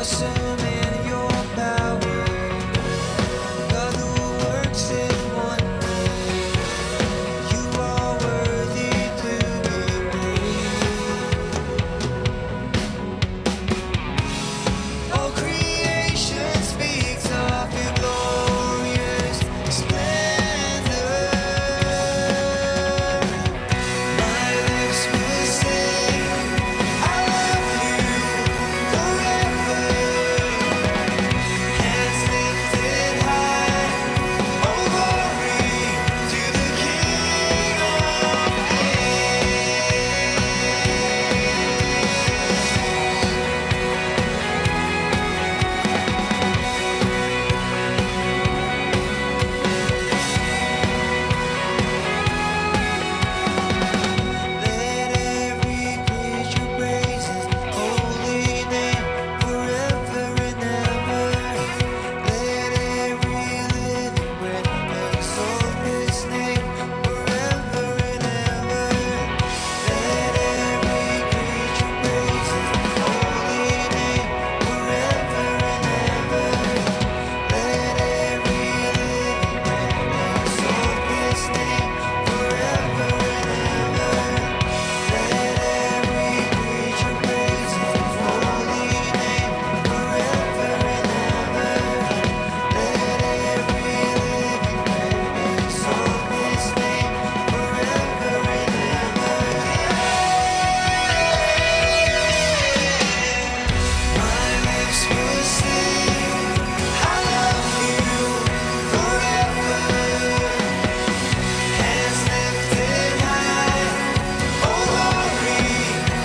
awesome in your power. God who works in wonder. You are worthy to be praised. All creation speaks of your glorious splendor. My lips will sing, I love you forever. Hands lifted high, oh glory to the King of Let every creature praise His holy name forever and ever. Let every living breath exalt His name forever and ever. Let every creature praise His holy name forever and ever. Let every living breath exalt His name forever and ever. Let every creature praise His holy name forever and ever. Let every living breath exalt His name forever and ever. My lips will sing, I love you forever. Hands lifted high, oh glory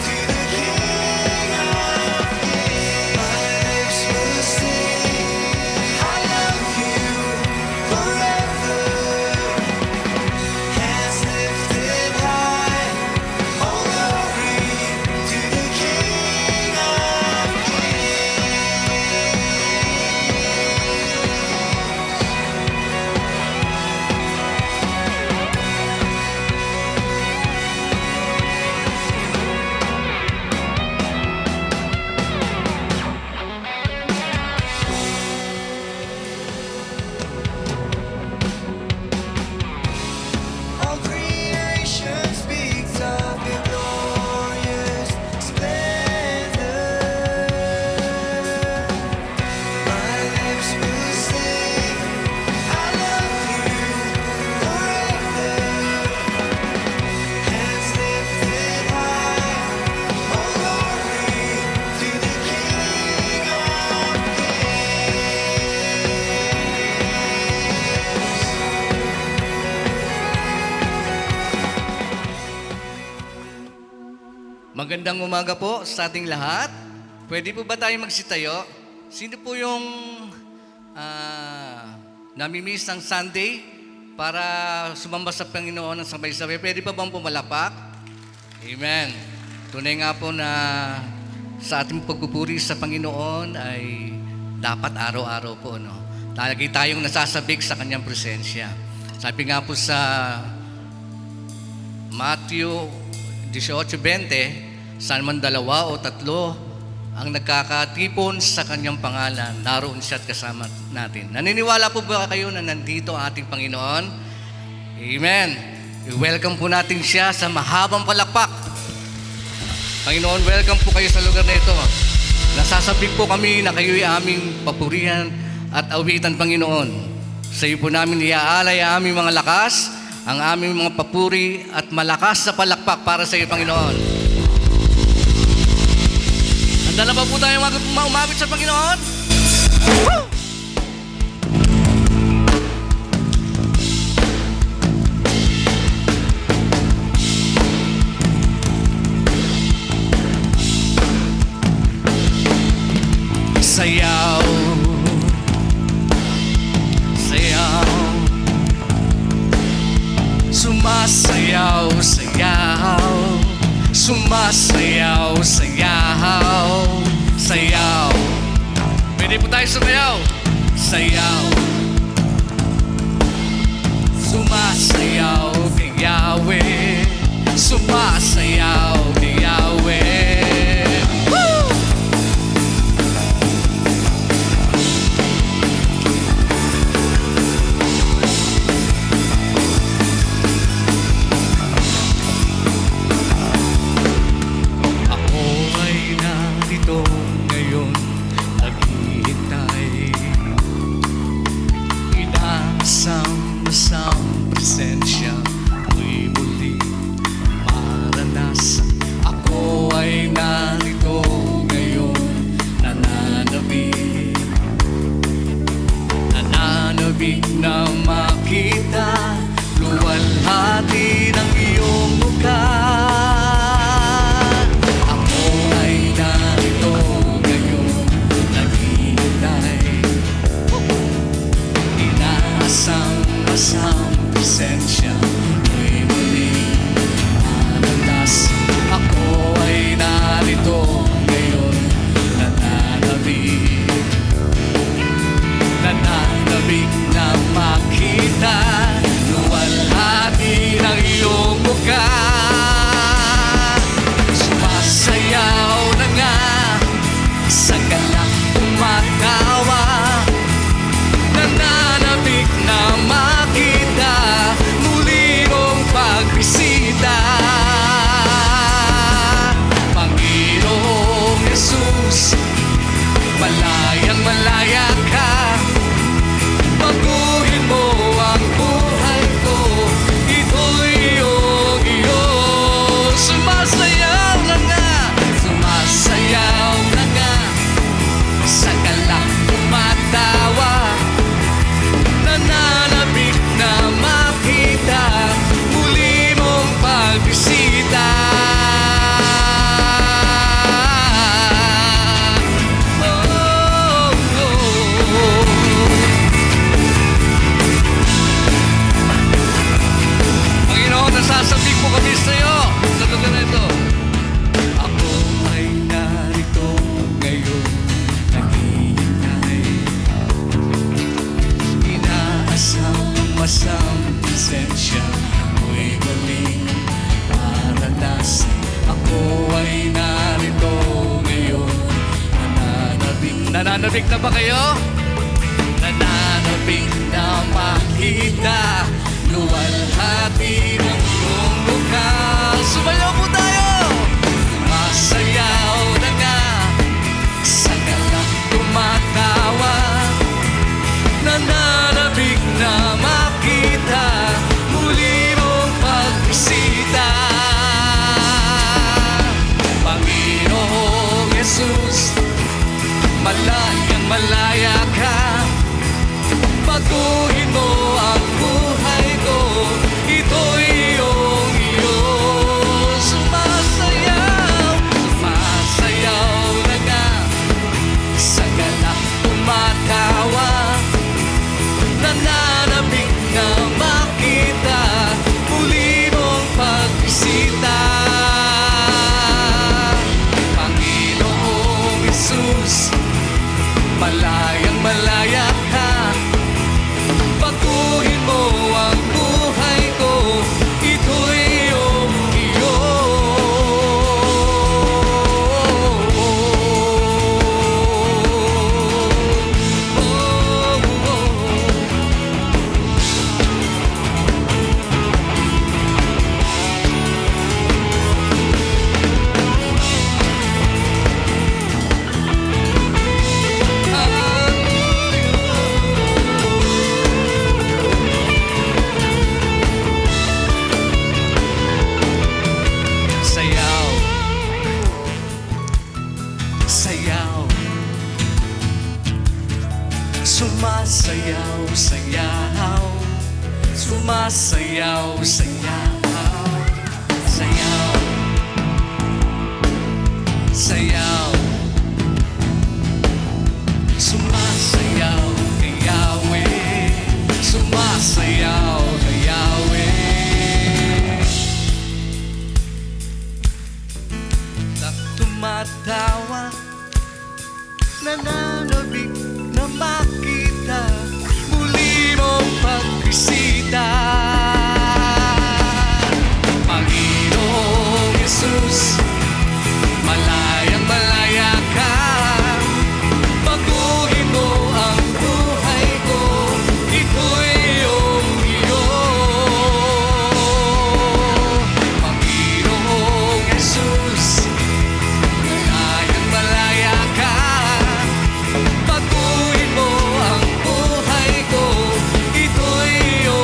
to the King of Kings. My lips will sing, I love you forever. Hands lifted high, oh glory to the King of All creation speaks of your glorious splendor. My lips will sing, I love you forever. Hands lifted high, oh glory to the King of Magandang umaga po sa ating lahat. Pwede po ba tayo magsitayo? Sino po yung namimiss ng Sunday para sumamba sa Panginoon ng sabay-sabay? Pwede pa bang pumalapak? Amen. Tunay nga po na sa ating pagpupuri sa Panginoon ay dapat araw-araw po, no? Lagi tayong nasasabik sa Kanyang presensya. Sabi nga po sa Matthew 18:20, saan man dalawa o tatlo ang nagkakatipon sa kanyang pangalan, naroon siya at kasama natin. Naniniwala po ba kayo na nandito ang ating Panginoon? Amen. I-welcome po natin siya sa mahabang palakpak. Panginoon, welcome po kayo sa lugar na ito. Nasasabik po kami na kayo'y aming papurihan at awitan, Panginoon. Sa iyo po namin iaalay ang aming mga lakas, ang aming mga papuri at malakas na palakpak para sa iyo, Panginoon. Handa na ba po tayo umabit sa Panginoon? Woo! Sayaw, sayaw, sumasayaw, sayaw, sumasayaw, sayaw, sayaw. Pwede po tayo sumayaw. Sayaw, sumasayaw kay Yahweh, sumasayaw kay Yahweh. Woo! Malayang malaya ka, baguhin mo ang buhay ko. Ito'y iyong-iyo. Sumasayaw na nga, sumasayaw na nga, sa galak tumatawa, nananabik na makita muli mong pagbisita. Panginoon, nasasabing mo kami sa iyo sa lugar na ito. Ako ay narito ngayon, naghihintay. Inaasam-asam presensya mo'y muling maranas. Ako ay narito ngayon, nananabik na ba kayo? Nananabik na makita luwalhati ng iyong mukha. Sumayaw po tayo! Sumasayaw na nga, sa galak tumatawa, nananabik na makita muli mong pagbisita. Panginoong Jesus, malayang malaya ka, baguhin mo ang buhay ko. Ito'y iyong-iyo. Sumasayaw, sumasayaw na nga, sa galak tumatawa, nananabik na makita muli mong pagbisita. Panginoong Jesus, malayang malaya ka, baguhin mo ang buhay ko. Ito'y iyong-iyo. Sayaw, sayaw, sumasayaw, sayaw, sumasayaw, sayaw, sayaw, sayaw, sumasayaw kay Yahweh, sumasayaw kay Yahweh. Tumatawa, nananabik na makita muli mong pagbisita. Panginoong Jesus, malayang malaya ka, baguhin mo ang buhay ko. Ito'y iyong-iyo. Panginoong Jesus, malayang malaya ka, baguhin mo ang buhay ko. Ito'y iyong-iyo.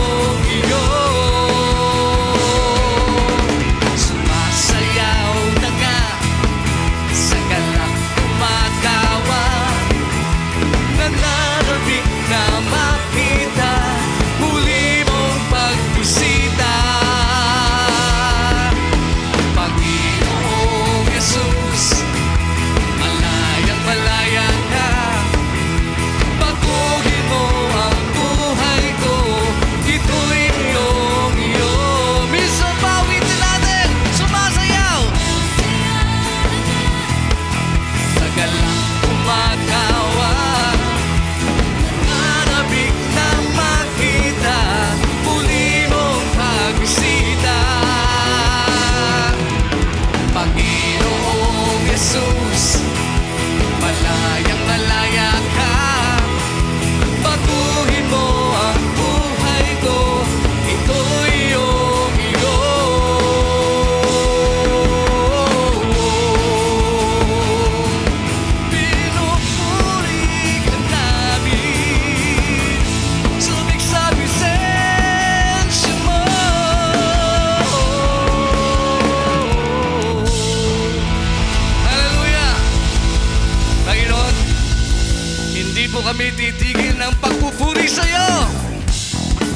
po kami titigil ng pagpupuri sa iyo.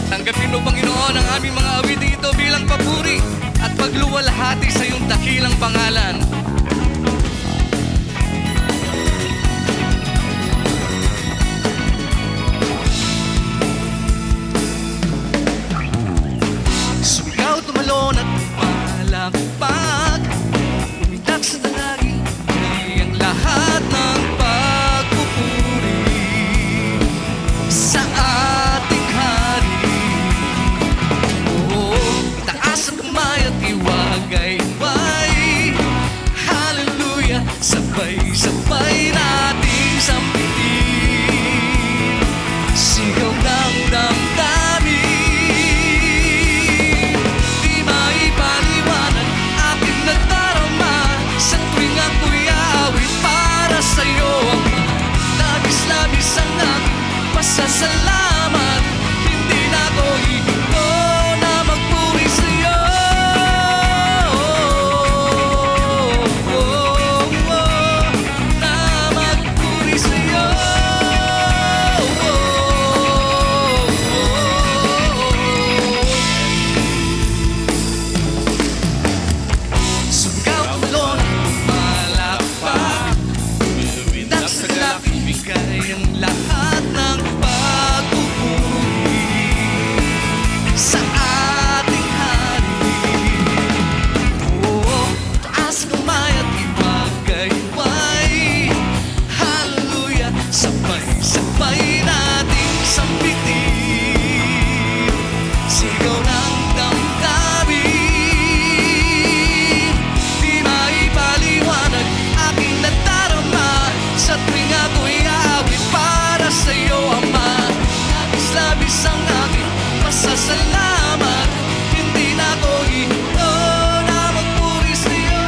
Tanggapin mo, Panginoon, ang aming mga awiting ito bilang papuri at pagluwalhati sa iyong dakilang pangalan. Sumigaw, tumalon at malakpak, umitak sa dalangin ay ang lahat ng pagpupuri sa ating hari. Oo, itaas ang kamay at iwagay-way. Hallelujah, sabay-sabay nating sampitin. Sigaw ng damdamin, di maipaliwanag aking nadarama sa tuwing ako'y aawit para sa'yo, Ama. Labis-labis ang aking pasasalamat, hindi na ako hihinto na magpuri sa'yo. Na magpuri sa'yo. Sumigaw, tumalon, malakpak, umitak sa galak, ibigay ang lahat ng pagpupuri sa ating hari. Oo, taas ang kamay at iwagay-way. Hallelujah, sabay-sabay nating sampitin. Sigaw ng damdamin, di maipaliwanag aking nadarama sa tuwing ako'y aawit para sa'yo, Ama. Labis-labis ang aking pasasalamat, hindi na ako hihinto na magpuri sa'yo.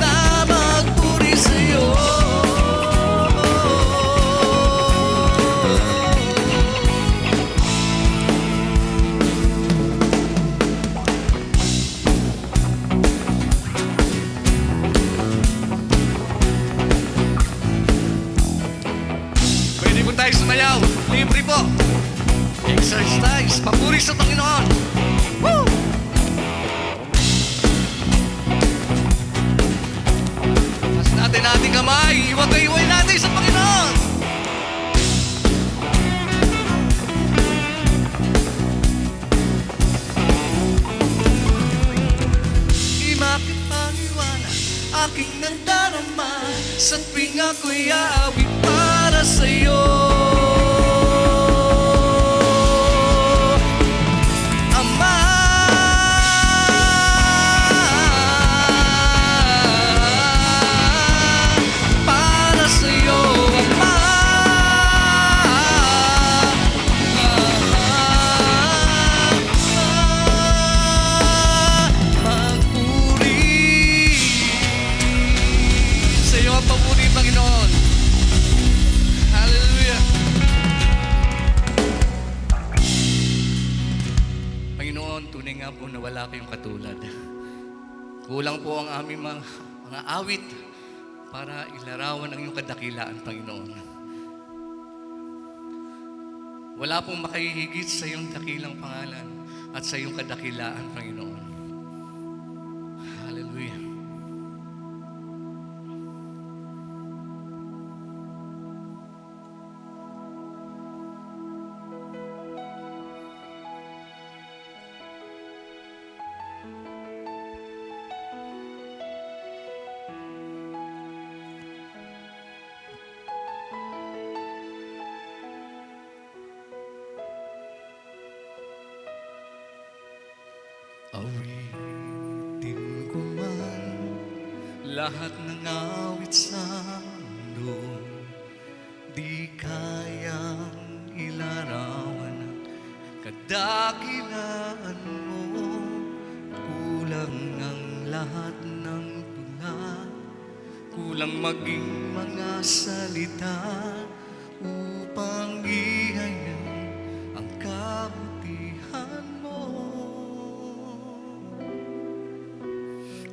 Na magpuri sa'yo. Pwede po tayo sumayaw. Libre po. Exercise. Papuri sa Panginoon. Woo! Taas natin ating kamay. Iwagay-iway natin sa Panginoon. Di makipaniwanag aking nadarama sa tuwing ako'y aawit para sa'yo, Ama. Para sa'yo, Ama. Magpuri sa'yo ang papuri, Panginoon. Hallelujah. Panginoon, tunay nga po na wala kayong katulad. Kulang po ang aming mga awit para ilarawan ang iyong kadakilaan, Panginoon. Wala pong makahihigit sa iyong dakilang pangalan at sa iyong kadakilaan, Panginoon. Hallelujah. Awitin ko man lahat ng awit sa mundo, di kayang ilarawan ang kadakilaan mo. Kulang ang lahat ng tula, kulang maging mga salita upang ihayag ang kabutihan mo.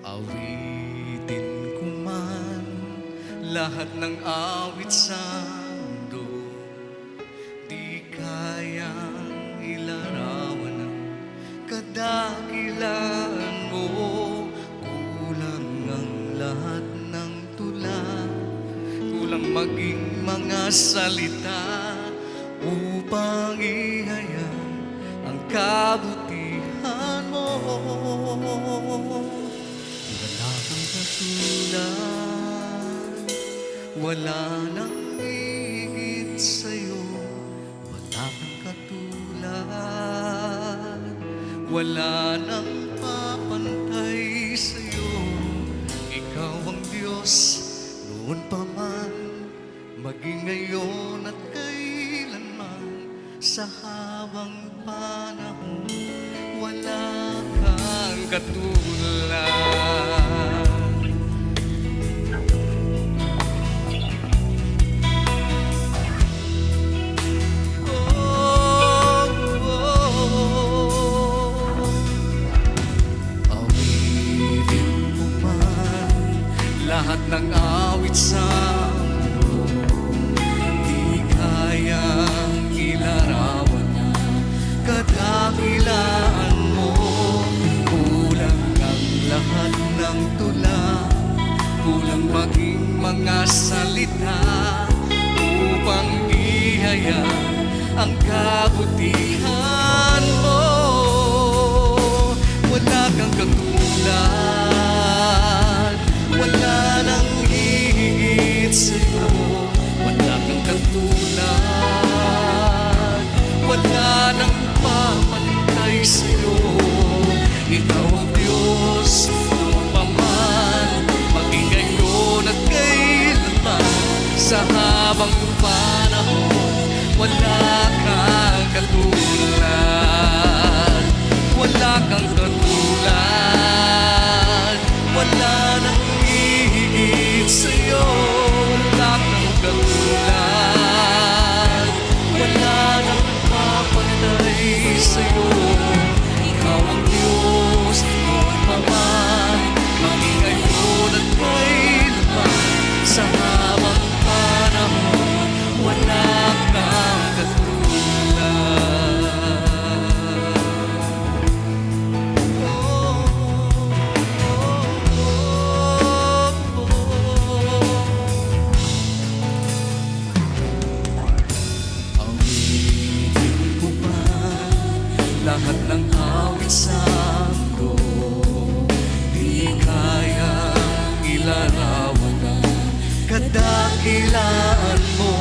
Awitin lahat ng awit sa mundo di kayang ilarawan ng kadakilaan mo. Kulang ang lahat ng tula, kulang maging mga salita upang ihayag ang kabutihan mo. Wala kang katulad, wala nang higit sa'yo. Wala kang katulad, wala nang papantay sa'yo. Ikaw ang Diyos noon pa man, maging ngayon at kailanman. Sa habang panahon, wala kang katulad. Awitin mo man lahat ng awit sa mundo, di kayang ilarawan ang kadakilaan mo. Kulang ang lahat ng tula, kulang maging mga salita upang ihayag ang kabutihan mo. Wala kang katulad, wala nang higit sa'yo. Wala kang katulad, wala nang papantay sa'yo. Ikaw ang Diyos noon pa man, maging ngayon at kailanman. Sa habang panahon, wala kang katulad, wala kang katulad, wala nang higit sa'yo. Wala kang katulad, wala nang papantay sa'yo. Ikaw ang Diyos noon pa man, maging ngayon at kailanman. Sa habang panahon, wala kang katulad. Awitin ko man lahat ng awit sa mundo, di kayang ilarawan ang kadakilaan mo.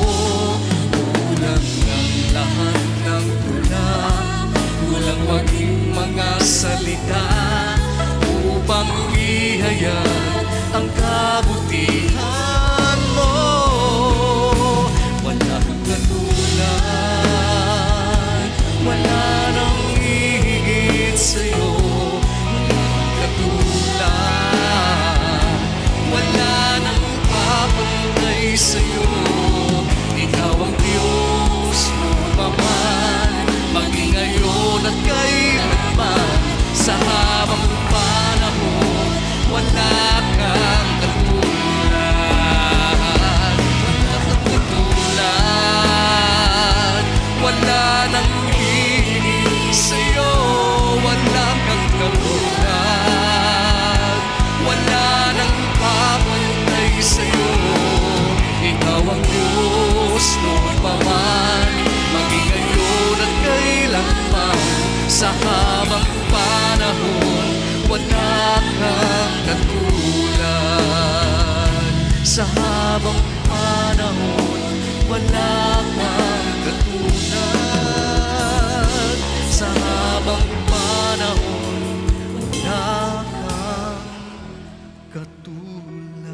Kulang ang lahat ng tula, kulang maging mga salita upang ihayag ang kabutihan mo. Wala kang katulad, wala nang higit sa'yo. Wala kang katulad, wala nang papantay sa'yo. Ikaw ang Diyos noon pa man, maging ngayon at kailanman. Sa habang panahon, wala kang katulad, wala kang katulad, wala nang higit sa'yo. Wala kang katulad, wala nang papantay sa'yo. Ikaw ang Diyos noon pa man, maging ngayon at kailanman. Sa habang panahon, wala kang katulad. Sa habang panahon, wala kang katulad. Sa habang panahon, wala kang katulad.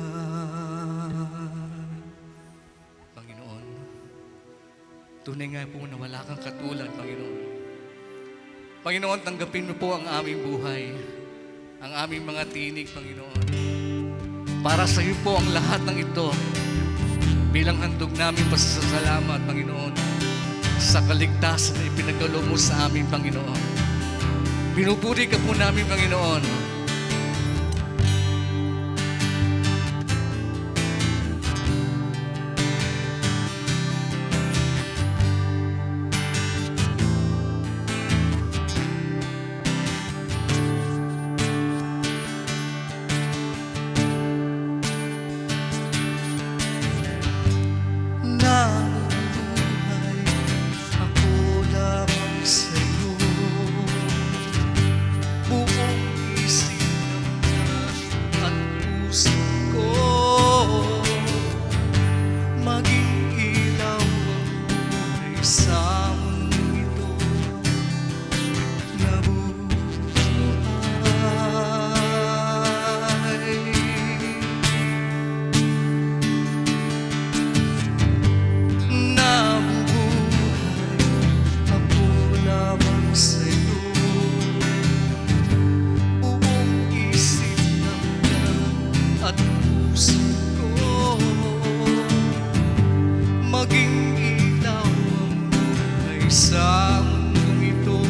Panginoon, tunay nga po na wala kang katulad, Panginoon. Panginoon, tanggapin mo po ang aming buhay, ang aming mga tinig, Panginoon. Para sa iyo po ang lahat ng ito, bilang handog namin pasasalamat, Panginoon, sa kaligtasan na ipinagkaloob mo sa amin, Panginoon. Pinupuri ka po namin, Panginoon. at puso ko, maging ilaw ang buhay sa mundong ito.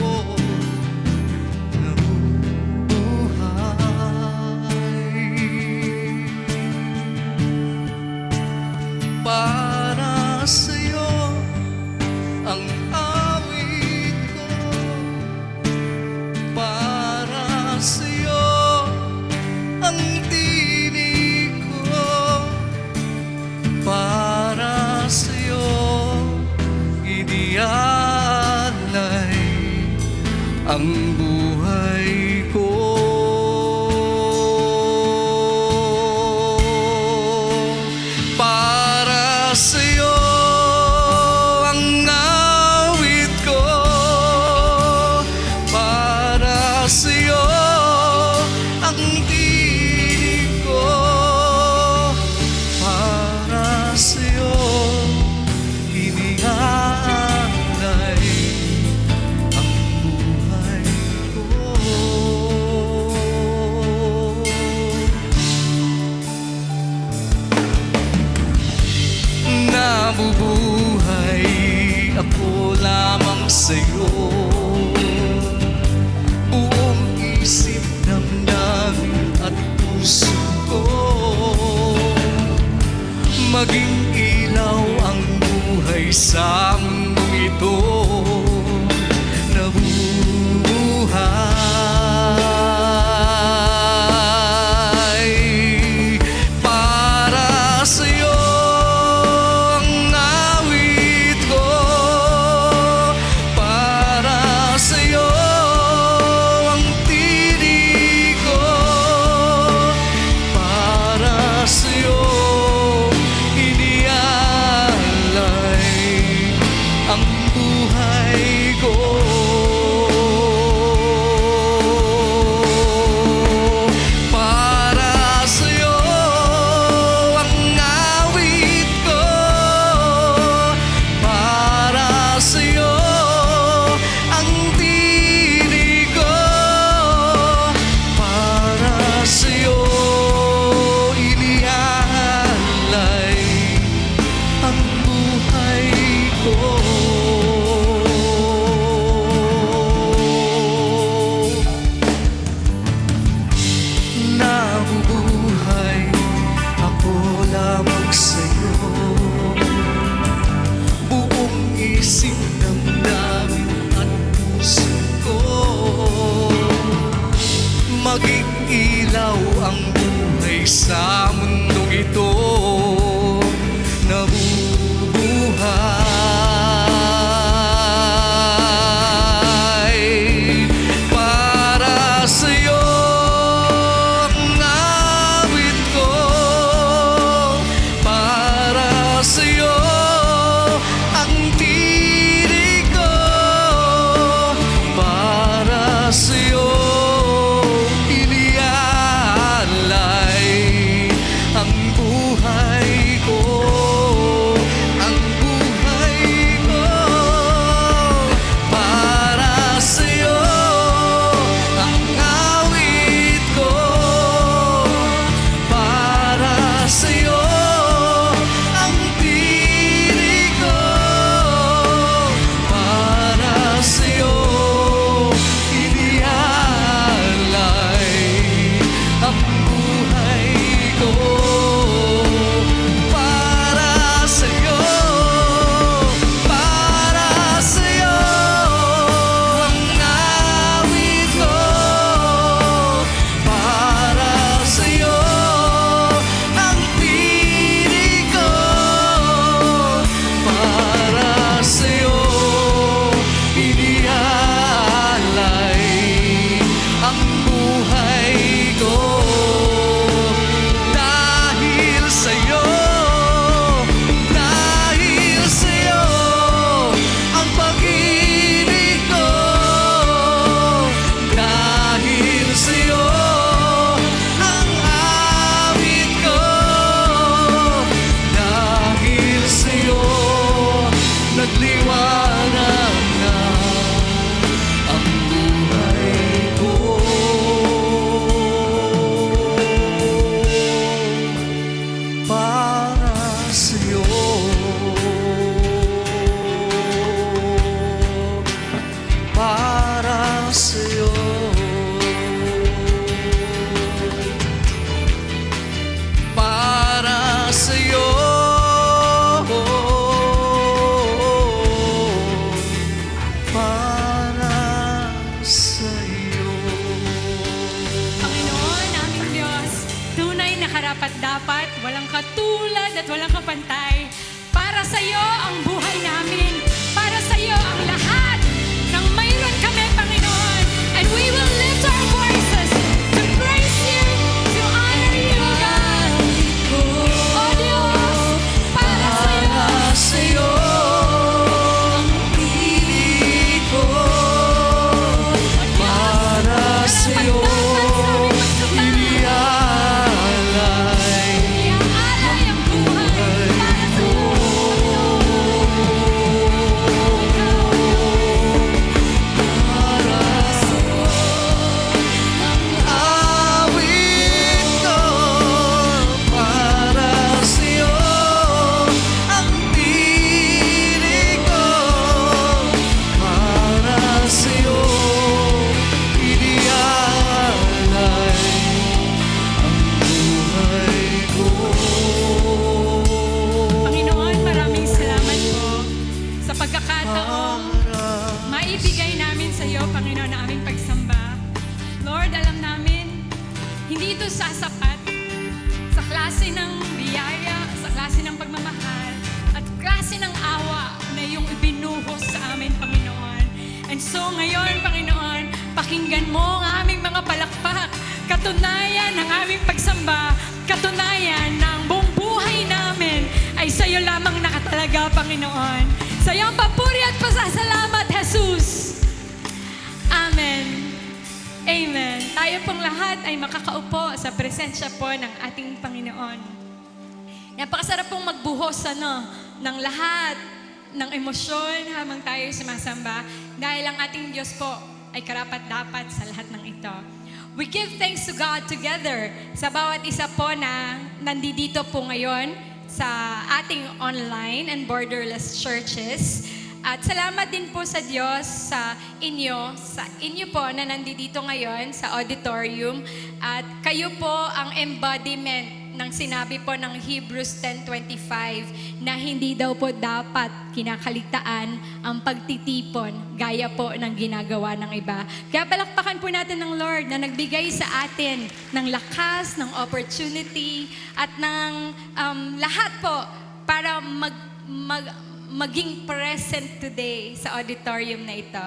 Para sa'yo ang awit ko, para sa'yo ang tinig ko, para sa'yo inialay ang buhay ko. Para sa'yo ang awit ko, para sa'yo ang tinig ko, para sa'yo inialay ang buhay ko. Nabubuhay ako lamang sa'yo, buong isip, damdamin at puso ko, maging ilaw ang buhay sa mundong ito. Nabubuhay para sa'yo ang awit ko, para sa'yo ang tinig ko, para sa'yo inialay karapat-dapat, walang katulad at walang kapantay. Para sa iyo ang buhay namin. Para sa iyo ang lahat ng mayroon kami, Panginoon. And we will lift our voices to praise you, to honor you, God. O Diyos, para sa iyo. sa'yo ang piling ko. Para sa'yo inialay Iaalay ang buhay para sa iyo, awit ko. Para sa'yo ang piling ko. Para sa'yo inialay buhay ko. Panginoon, maraming salamat po sa pagkakataong maibigay namin sa iyo, Panginoon, ang aming pagsamba. Lord, alam namin, hindi ito sasapat sa klase ng biyaya, sa klase ng pagmamahal, at klase ng awa na iyong ibinuhos sa amin, Panginoon. And so ngayon, Panginoon, pakinggan mo ang aming mga palakpak, katunayan ng aming pagsamba, katunayan ng buong buhay namin ay sa iyo lamang nakatalaga, Panginoon. Sa iyo ang papuri at pasasalamat, Jesus. Amen. Amen. Tayo pong lahat ay makakaupo sa presensya po ng ating Panginoon. Napakasarap pong magbuhos ng lahat ng emosyon habang tayo sumasamba dahil ang ating Diyos po ay karapat-dapat sa lahat ng ito. We give thanks to God together sa bawat isa po na nandito po ngayon sa ating online and borderless churches. At salamat din po sa Diyos sa inyo po na nandito ngayon sa auditorium. At kayo po ang embodiment ng sinabi po ng Hebrews 10:25 na hindi daw po dapat kinakaligtaan ang pagtitipon gaya po ng ginagawa ng iba. Kaya palakpakan po natin ng Lord na nagbigay sa atin ng lakas, ng opportunity at ng lahat po para maging present today sa auditorium na ito.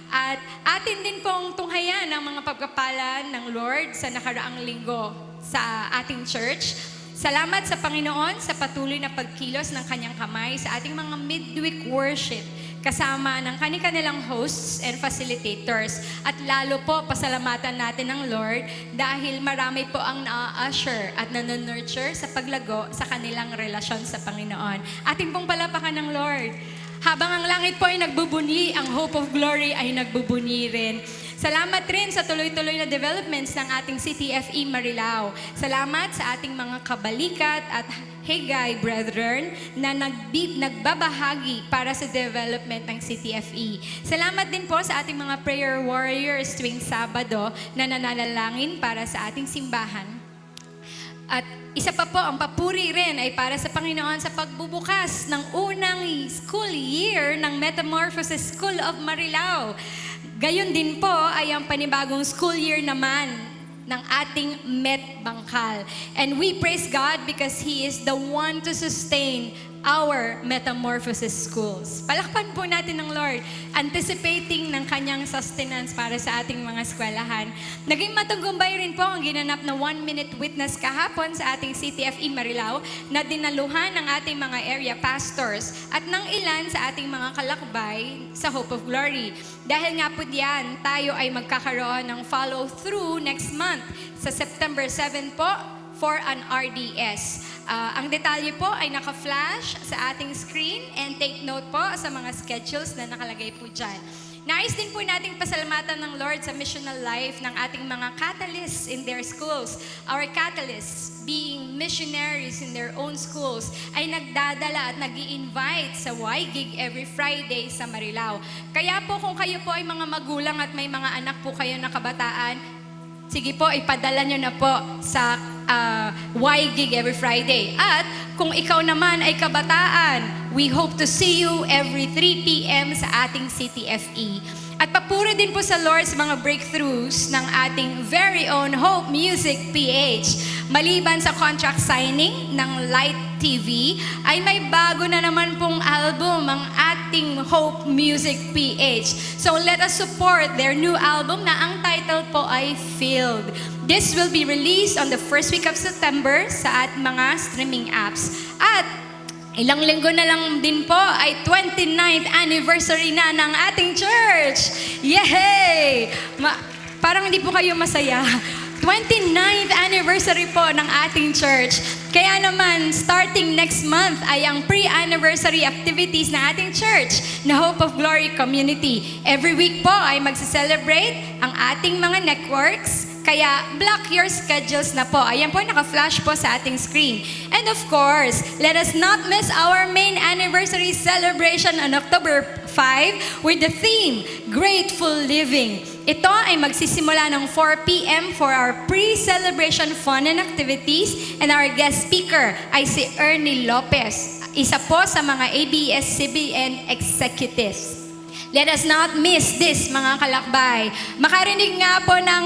At atin din pong tunghayan ang mga pagkapalan ng Lord sa nakaraang linggo sa ating church. Salamat sa Panginoon sa patuloy na pagkilos ng kanyang kamay sa ating mga midweek worship kasama ng kanilang hosts and facilitators. At lalo po, pasalamatan natin ng Lord dahil marami po ang na-usher at nanunurture sa paglago sa kanilang relasyon sa Panginoon. Ating pong palapakan ng Lord. Habang ang langit po ay nagbubuni, ang hope of glory ay nagbubuni rin. Salamat rin sa tuloy-tuloy na developments ng ating CTFE Marilao. Salamat sa ating mga kabalikat at Hagay brethren na nagbabahagi para sa development ng CTFE. Salamat din po sa ating mga prayer warriors tuwing Sabado na nananalangin para sa ating simbahan. At isa pa po, ang papuri rin ay para sa Panginoon sa pagbubukas ng unang school year ng Metamorphosis School of Marilao. Gayon din po ay ang panibagong school year naman ng ating Met Bangkal. And we praise God because He is the one to sustain our Metamorphosis schools. Palakpan po natin ng Lord, anticipating ng kanyang sustenance para sa ating mga eskwelahan. Naging matagumpay rin po ang ginanap na 1-minute witness kahapon sa ating CTFE Marilao na dinaluhan ng ating mga area pastors at ng ilan sa ating mga kalakbay sa Hope of Glory. Dahil nga po diyan, tayo ay magkakaroon ng follow-through next month sa September 7 po for an RDS. Ang detalye po ay naka-flash sa ating screen and take note po sa mga schedules na nakalagay po dyan. Nais din po nating pasalamatan ng Lord sa missional life ng ating mga catalysts in their schools. Our catalysts, being missionaries in their own schools, ay nagdadala at nag-i-invite sa Y-Gig every Friday sa Marilao. Kaya po kung kayo po ay mga magulang at may mga anak po kayo na kabataan, sige po, ipadala nyo na po sa Y-Gig every Friday. At kung ikaw naman ay kabataan, we hope to see you every 3 p.m. sa ating CTFE. At papuri din po sa Lord sa mga breakthroughs ng ating very own Hope Music PH. Maliban sa contract signing ng Light TV, ay may bago na naman pong album ang ating Hope Music PH. So let us support their new album na ang title po ay Filled. This will be released on the first week of September sa mga streaming apps. At ilang linggo na lang din po ay 29th anniversary na ng ating church. Yay! Parang hindi po kayo masaya. 29th anniversary po ng ating church. Kaya naman, starting next month ay ang pre-anniversary activities na ating church na Hope of Glory Community. Every week po ay magse-celebrate ang ating mga networks. Kaya block your schedules na po. Ayan po, naka-flash po sa ating screen. And of course, let us not miss our main anniversary celebration on October 5 with the theme, Grateful Living. Ito ay magsisimula ng 4 p.m. for our pre-celebration fun and activities. And our guest speaker ay si Ernie Lopez, isa po sa mga ABS-CBN executives. Let us not miss this, mga kalakbay. Makarinig nga po ng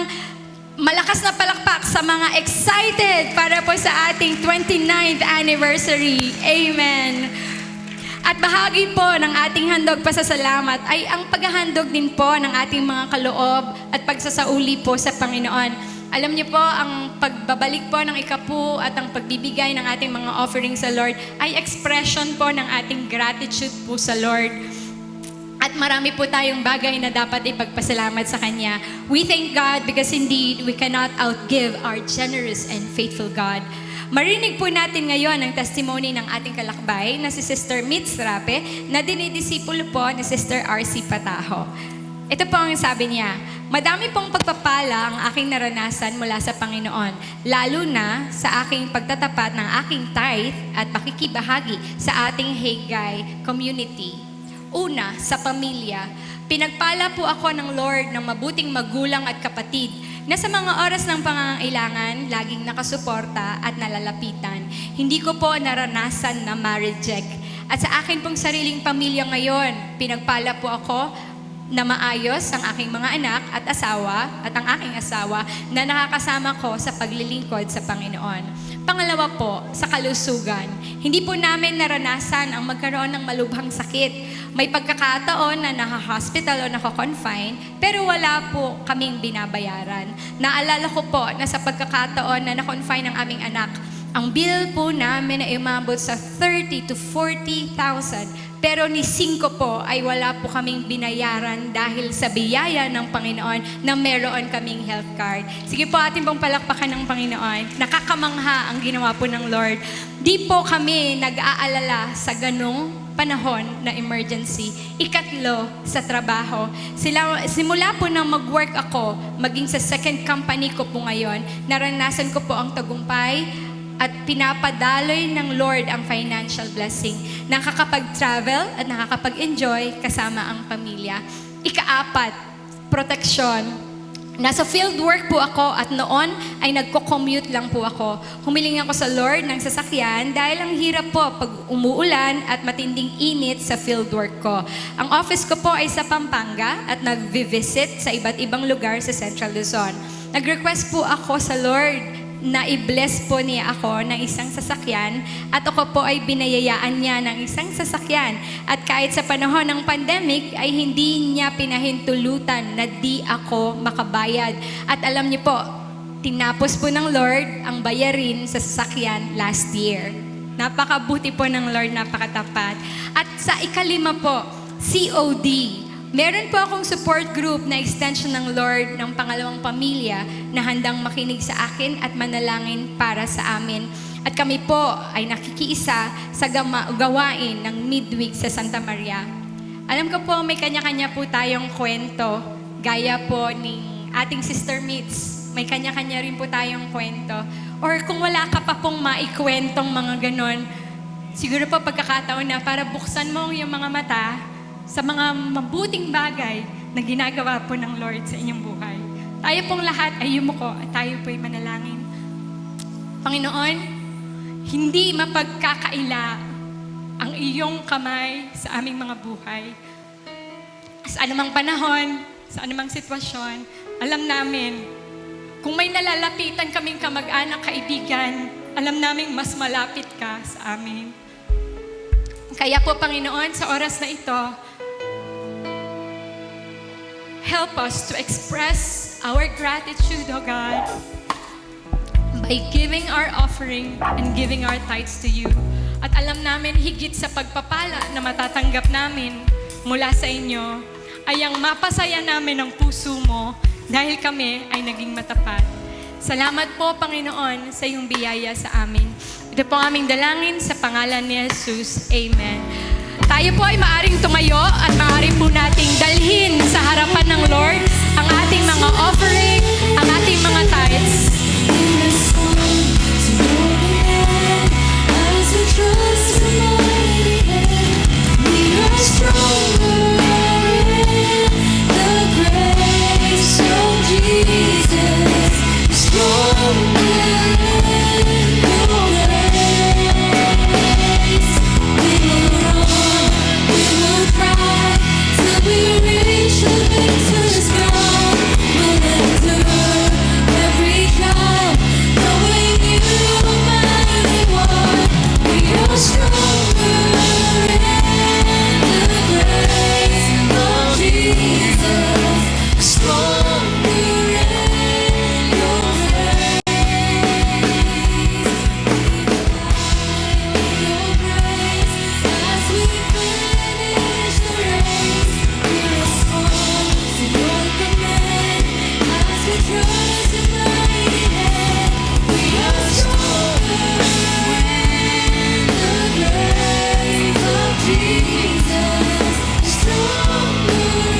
malakas na palakpak sa mga excited para po sa ating 29th anniversary. Amen. At bahagi po ng ating handog pasasalamat ay ang paghahandog din po ng ating mga kaloob at pagsasauli po sa Panginoon. Alam niyo po, ang pagbabalik po ng ikapu at ang pagbibigay ng ating mga offering sa Lord ay expression po ng ating gratitude po sa Lord. At marami po tayong bagay na dapat ipagpasalamat sa Kanya. We thank God because indeed we cannot outgive our generous and faithful God. Marinig po natin ngayon ang testimony ng ating kalakbay na si Sister Mitz Rape na dinidisipulo po ni Sister R.C. Pataho. Ito po ang sabi niya, madami pong pagpapala ang aking naranasan mula sa Panginoon, lalo na sa aking pagtatapat ng aking tithe at pakikibahagi sa ating Hagay community. Una, sa pamilya. Pinagpala po ako ng Lord ng mabuting magulang at kapatid na sa mga oras ng pangangailangan, laging nakasuporta at nalalapitan. Hindi ko po naranasan na ma-reject. At sa akin pong sariling pamilya ngayon, pinagpala po ako na maayos ang aking mga anak at asawa at ang aking asawa na nakakasama ko sa paglilingkod sa Panginoon. Pangalawa po, sa kalusugan. Hindi po namin naranasan ang magkaroon ng malubhang sakit. May pagkakataon na naka-hospital o naka-confine, pero wala po kaming binabayaran. Naalala ko po na sa pagkakataon na na-confine ang aming anak, ang bill po namin ay umabot sa 30,000 to 40,000. Pero ni 5 po ay wala po kaming binayaran dahil sa biyaya ng Panginoon na meron kaming health card. Sige po, ating pong palakpakan ng Panginoon. Nakakamangha ang ginawa po ng Lord. Di po kami nag-aalala sa ganong panahon na emergency. Ikatlo, sa trabaho. Simula po nang mag-work ako, maging sa second company ko po ngayon, naranasan ko po ang tagumpay at pinapadaloy ng Lord ang financial blessing. Nakakapag-travel at nakakapag-enjoy kasama ang pamilya. Ika-4, proteksyon. Nasa field work po ako at noon ay nagko-commute lang po ako. Humiling ako sa Lord ng sasakyan dahil ang hirap po pag umuulan at matinding init sa field work ko. Ang office ko po ay sa Pampanga at nag-visit sa iba't ibang lugar sa Central Luzon. Nag-request po ako sa Lord na i-bless po niya ako ng isang sasakyan at ako po ay binayayaan niya ng isang sasakyan. At kahit sa panahon ng pandemic ay hindi niya pinahintulutan na di ako makabayad. At alam niyo po, tinapos po ng Lord ang bayarin sa sasakyan last year. Napakabuti po ng Lord, napakatapat. At sa ika-5 po, COD. Meron po akong support group na extension ng Lord ng pangalawang pamilya na handang makinig sa akin at manalangin para sa amin. At kami po ay nakikiisa sa gawain ng midweek sa Santa Maria. Alam ko po may kanya-kanya po tayong kwento, gaya po ni ating Sister Mitz. May kanya-kanya rin po tayong kwento. Or kung wala ka pa pong maikwentong mga ganon, siguro po pagkakataon na para buksan mo yung mga mata sa mga mabuting bagay na ginagawa po ng Lord sa inyong buhay. Tayo pong lahat ay yumuko at tayo po'y manalangin. Panginoon, hindi mapagkakaila ang iyong kamay sa aming mga buhay. sa anumang panahon, sa anumang sitwasyon, alam namin, kung may nalalapitan kaming kamag-anak, kaibigan, alam namin mas malapit ka sa amin. Kaya po, Panginoon, sa oras na ito, help us to express our gratitude, O God, by giving our offering and giving our tithes to you. At alam namin, higit sa pagpapala na matatanggap namin mula sa inyo, ay ang mapasaya namin ang puso mo dahil kami ay naging matapat. Salamat po, Panginoon, sa iyong biyaya sa amin. Ito po ang aming dalangin sa pangalan ni Jesus. Amen. Tayo po ay maaring tumayo at maaari po nating dalhin sa harapan ng Lord ang ating mga offering, ang ating mga tithes.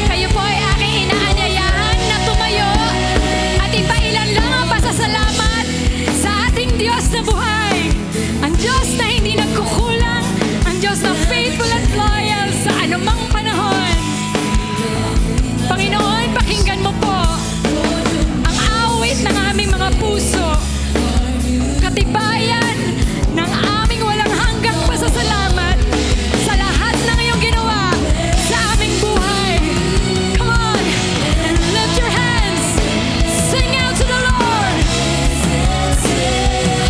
Kayo po ay aking inaanyayahan na tumayo at ipailan lang ang pasasalamat sa ating Diyos na buhay. Ang Diyos na hindi nagkukulang, ang Diyos na faithful at loyal sa anumang panahon. Panginoon, pakinggan mo po ang awit ng aming mga puso, katibayan ng aming walang hanggang pasasalamat sa lahat ng iyong ginawa sa aming buhay. Come on, and lift your hands. Sing out to the Lord.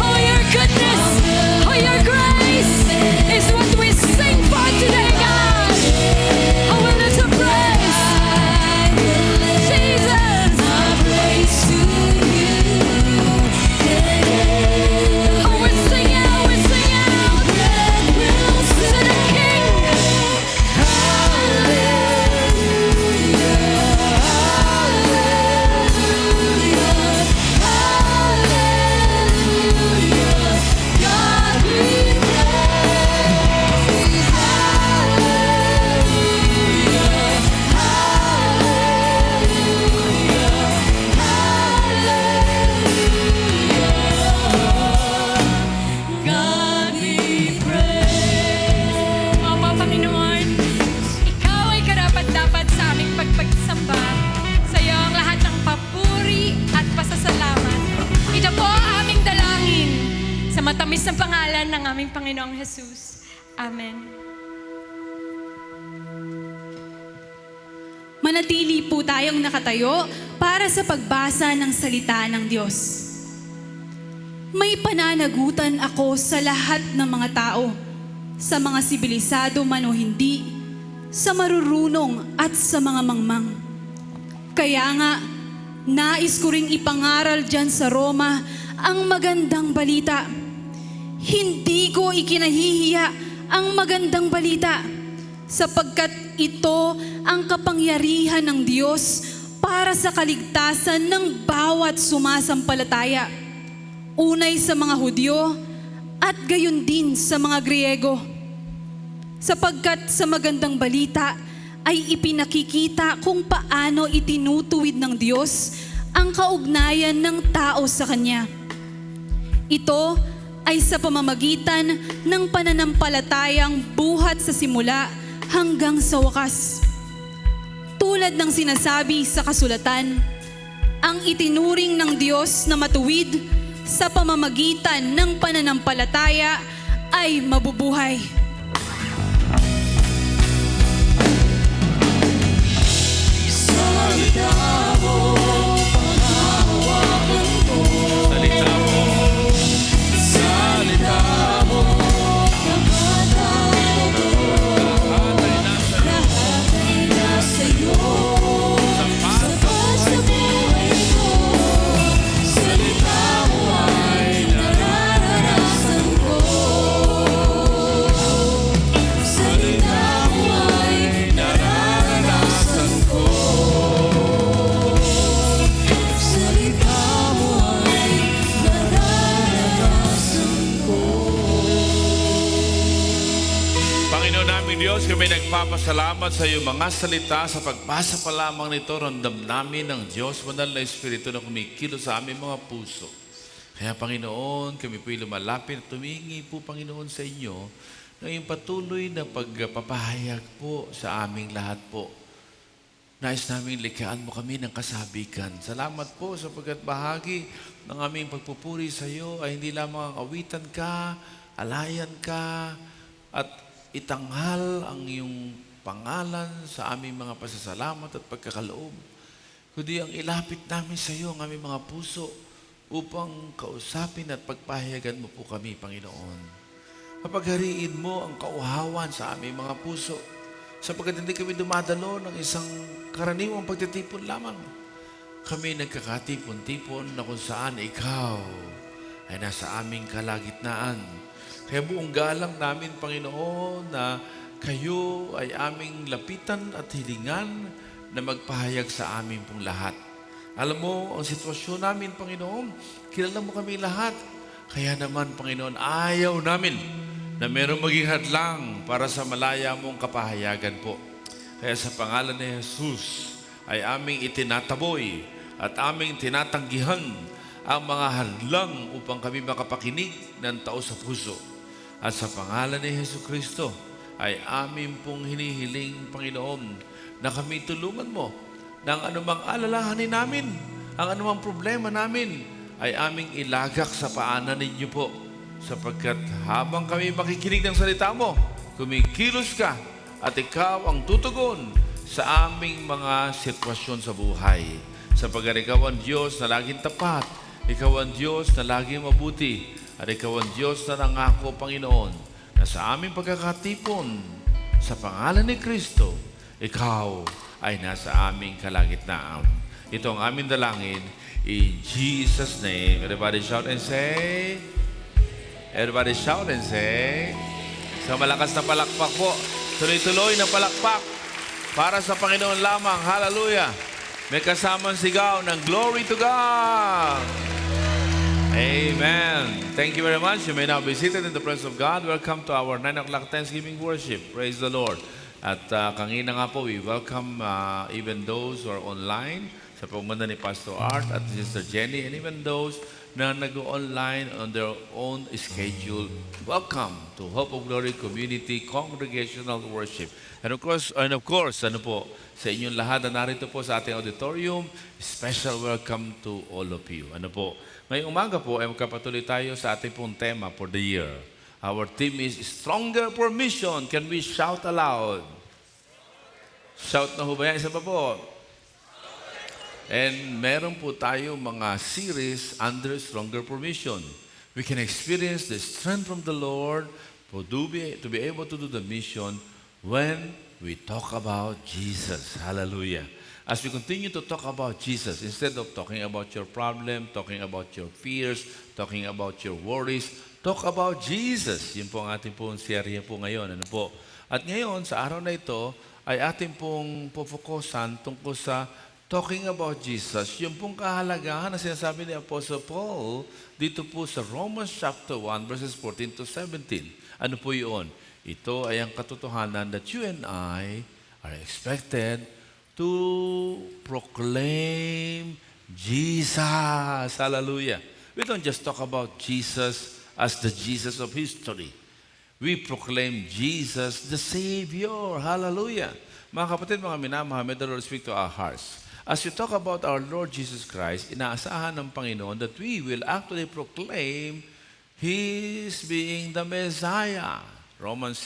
Oh, your goodness, oh, your grace is what we sing for today, God. Oh, we lift a praise. Jesus. Oh, we sing out to the King. Ama, Panginoon, Ikaw ay karapat-dapat sa aming pagpagsamba. Sa iyo ang lahat ng papuri at pasasalamat. Ito po ang aming dalangin sa matamis na pangalan ng aming Panginoong Jesus. Amen. Manatili po tayong nakatayo para sa pagbasa ng salita ng Diyos. May pananagutan ako sa lahat ng mga tao, sa mga sibilisado man o hindi, sa marurunong at sa mga mangmang. Kaya nga, nais ko ring ipangaral dyan sa Roma ang magandang balita. Hindi ko ikinahihiya ang magandang balita, sapagkat ito ang kapangyarihan ng Diyos para sa kaligtasan ng bawat sumasampalataya. Unay sa mga Hudyo at gayon din sa mga Griego. Sapagkat sa magandang balita ay ipinakikita kung paano itinutuwid ng Diyos ang kaugnayan ng tao sa Kanya. Ito ay sa pamamagitan ng pananampalatayang buhat sa simula hanggang sa wakas. Tulad ng sinasabi sa kasulatan, ang itinuring ng Diyos na matuwid sa pamamagitan ng pananampalataya ay mabubuhay. Panginoon naming Diyos, kami nagpapasalamat sa iyong mga salita. Sa pagbasa pa lamang nito, randam namin ng Diyos, banal na Espiritu na kumikilo sa aming mga puso. Kaya Panginoon, kami po'y lumalapit at tumingi po Panginoon sa inyo ng iyong patuloy na pagpapahayag po sa aming lahat po. Nais namin likhaan mo kami ng kasabikan. Salamat po sapagkat bahagi ng aming pagpupuri sa iyo ay hindi lamang awitan ka, alayan ka, at itanghal ang iyong pangalan sa aming mga pasasalamat at pagkakaloob. Kundi ang ilapit namin sa iyo ang aming mga puso upang kausapin at pagpahayagan mo po kami, Panginoon. Mapaghariin mo ang kauhawan sa aming mga puso sapagkat hindi kami dumadalo ng isang karaniwang pagtitipon lamang. Kami nagkakatipon-tipon na kung saan ikaw ay nasa aming kalagitnaan. Kaya buong galang namin, Panginoon, na kayo ay aming lapitan at hilingan na magpahayag sa amin pong lahat. Alam mo, ang sitwasyon namin, Panginoon, kilala mo kami lahat. Kaya naman, Panginoon, ayaw namin na merong maging hadlang para sa malaya mong kapahayagan po. Kaya sa pangalan ni Jesus ay aming itinataboy at aming tinatanggihan ang mga hadlang upang kami makapakinig ng tao sa puso. At sa pangalan ni Jesucristo ay amin pong hinihiling, Panginoon, na kami tulungan mo ng anumang alalahanin namin, ang anumang problema namin, ay aming ilagak sa paanan ninyo po. Sapagkat habang kami makikinig ng salita mo, kumikilos ka at ikaw ang tutugon sa aming mga sitwasyon sa buhay. Sapagkat ikaw ang Diyos na laging tapat, ikaw ang Diyos na laging mabuti, at ikaw ang Diyos na nangako, Panginoon, na sa aming pagkakatipon, sa pangalan ni Kristo, ikaw ay nasa aming kalagitnaan. Ito ang aming dalangin in Jesus' name. Everybody shout and say, everybody shout and say, sa malakas na palakpak po, tuloy-tuloy na palakpak para sa Panginoon lamang. Hallelujah! May kasamang sigaw ng glory to God! Amen. Thank you very much. You may now be seated in the presence of God. Welcome to our 9 o'clock Thanksgiving worship. Praise the Lord. At kanina nga po, we welcome even those who are online sa pagmanda ni Pastor Art at Sister Jenny, and even those na nag-online on their own schedule. Welcome to Hope of Glory Community Congregational Worship. And of course, ano po, sa inyong lahat na narito po sa ating auditorium, special welcome to all of you. Ano po, ngayong umaga po ay magkapatuloy tayo sa ating pong tema for the year. Our theme is Stronger for Mission. Can we shout aloud? Shout na ho ba yan? Isa pa po. And meron po tayo mga series under Stronger for Mission. We can experience the strength from the Lord to be able to do the mission when we talk about Jesus. Hallelujah. As we continue to talk about Jesus, instead of talking about your problem, talking about your fears, talking about your worries, talk about Jesus. Yun po ang ating pong serye po ngayon. Ano po? At ngayon, sa araw na ito, ay ating pong pufokusan tungkol sa talking about Jesus. Yung pong kahalagahan na sinasabi ni Apostle Paul dito po sa Romans chapter 1, verses 14 to 17. Ano po yun? Ito ay ang katotohanan that you and I are expected to proclaim Jesus. Hallelujah. We don't just talk about Jesus as the Jesus of history. We proclaim Jesus the Savior. Hallelujah. Mga kapatid, mga minamahal, may the Lord speak to our hearts. As we talk about our Lord Jesus Christ, inaasahan ng Panginoon that we will actually proclaim His being the Messiah. Romans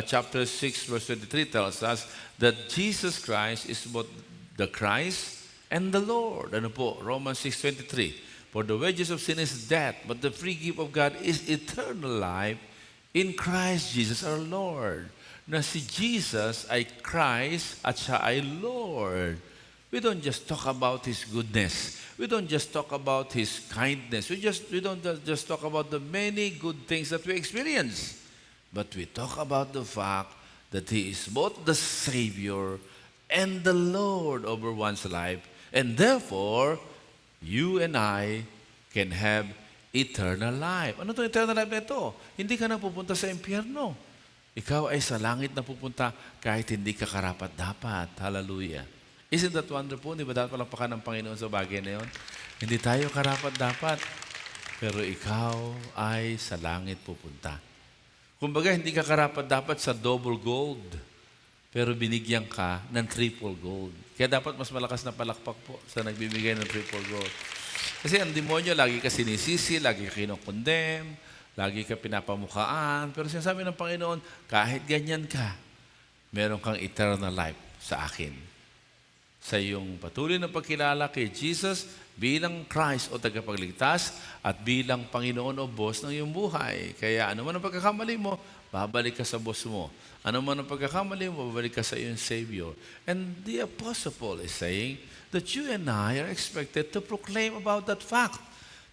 chapter 6, verse 23 tells us that Jesus Christ is both the Christ, and the Lord. Ano po? Romans 6:23. For the wages of sin is death, but the free gift of God is eternal life in Christ Jesus our Lord. Na si Jesus ay Christ at siya ay Lord. We don't just talk about His goodness. We don't just talk about His kindness. We don't just talk about the many good things that we experience. But we talk about the fact that He is both the Savior and the Lord over one's life. And therefore, you and I can have eternal life. Ano itong eternal life na ito? Hindi ka na pupunta sa impyerno. Ikaw ay sa langit na pupunta kahit hindi ka karapat-dapat. Hallelujah. Isn't that wonderful? Di ba dapat palampakan ng Panginoon sa bagay na yun? Hindi tayo karapat-dapat, pero ikaw ay sa langit pupunta. Kumbaga, hindi ka karapat-dapat sa double gold, pero binigyan ka ng triple gold. Kaya dapat mas malakas na palakpak po sa nagbibigay ng triple gold. Kasi ang demonyo, lagi ka sinisisi, lagi ka kinokondem, lagi ka pinapamukaan. Pero sinasabi ng Panginoon, kahit ganyan ka, meron kang eternal life sa akin. Sa iyong patuloy na pagkilala kay Jesus bilang Christ o tagapagligtas at bilang Panginoon o boss ng iyong buhay. Kaya ano man ang pagkakamali mo, babalik ka sa boss mo. Ano man ang pagkakamali mo, babalik ka sa iyong Savior. And the Apostle Paul is saying that you and I are expected to proclaim about that fact.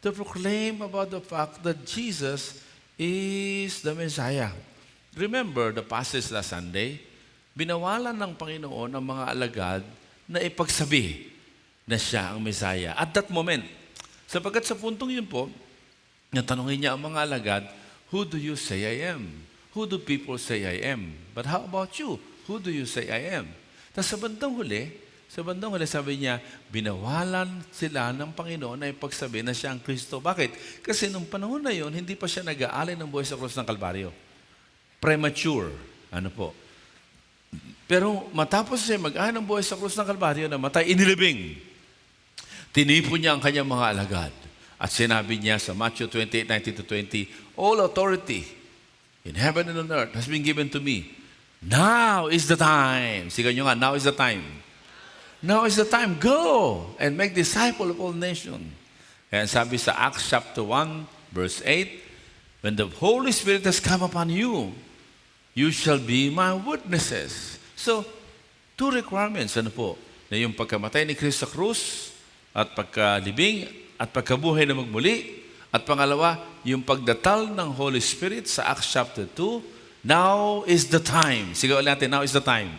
To proclaim about the fact that Jesus is the Messiah. Remember the passage last Sunday? Binawalan ng Panginoon ang mga alagad na ipagsabi na siya ang Messiah. At that moment, sapagkat sa puntong yun po, natanungin niya ang mga alagad, who do you say I am? Who do people say I am? But how about you? Who do you say I am? Tapos sa bandang huli, sabi niya, binawalan sila ng Panginoon na ipagsabi na siya ang Kristo. Bakit? Kasi nung panahon na yun, hindi pa siya nag-aalay ng buhay sa krus ng Kalbaryo. Premature. Ano po? Pero matapos siya mag-ahay ng buhay sa krus ng Kalbaryo na matay inilibing, tinipon niya ang kanyang mga alagad. At sinabi niya sa Matthew 28:19-20, all authority in heaven and on earth has been given to me. Now is the time. Sigan niyo nga, now is the time. Now is the time. Go and make disciples of all nations. And sabi sa Acts chapter 1, verse 8, when the Holy Spirit has come upon you, you shall be my witnesses. So, two requirements, ano po? Na yung pagkamatay ni Kristo sa krus, at pagkalibing, at pagkabuhay na magmuli, at pangalawa, yung pagdatal ng Holy Spirit sa Acts chapter 2, now is the time. Sige ulit natin, now is the time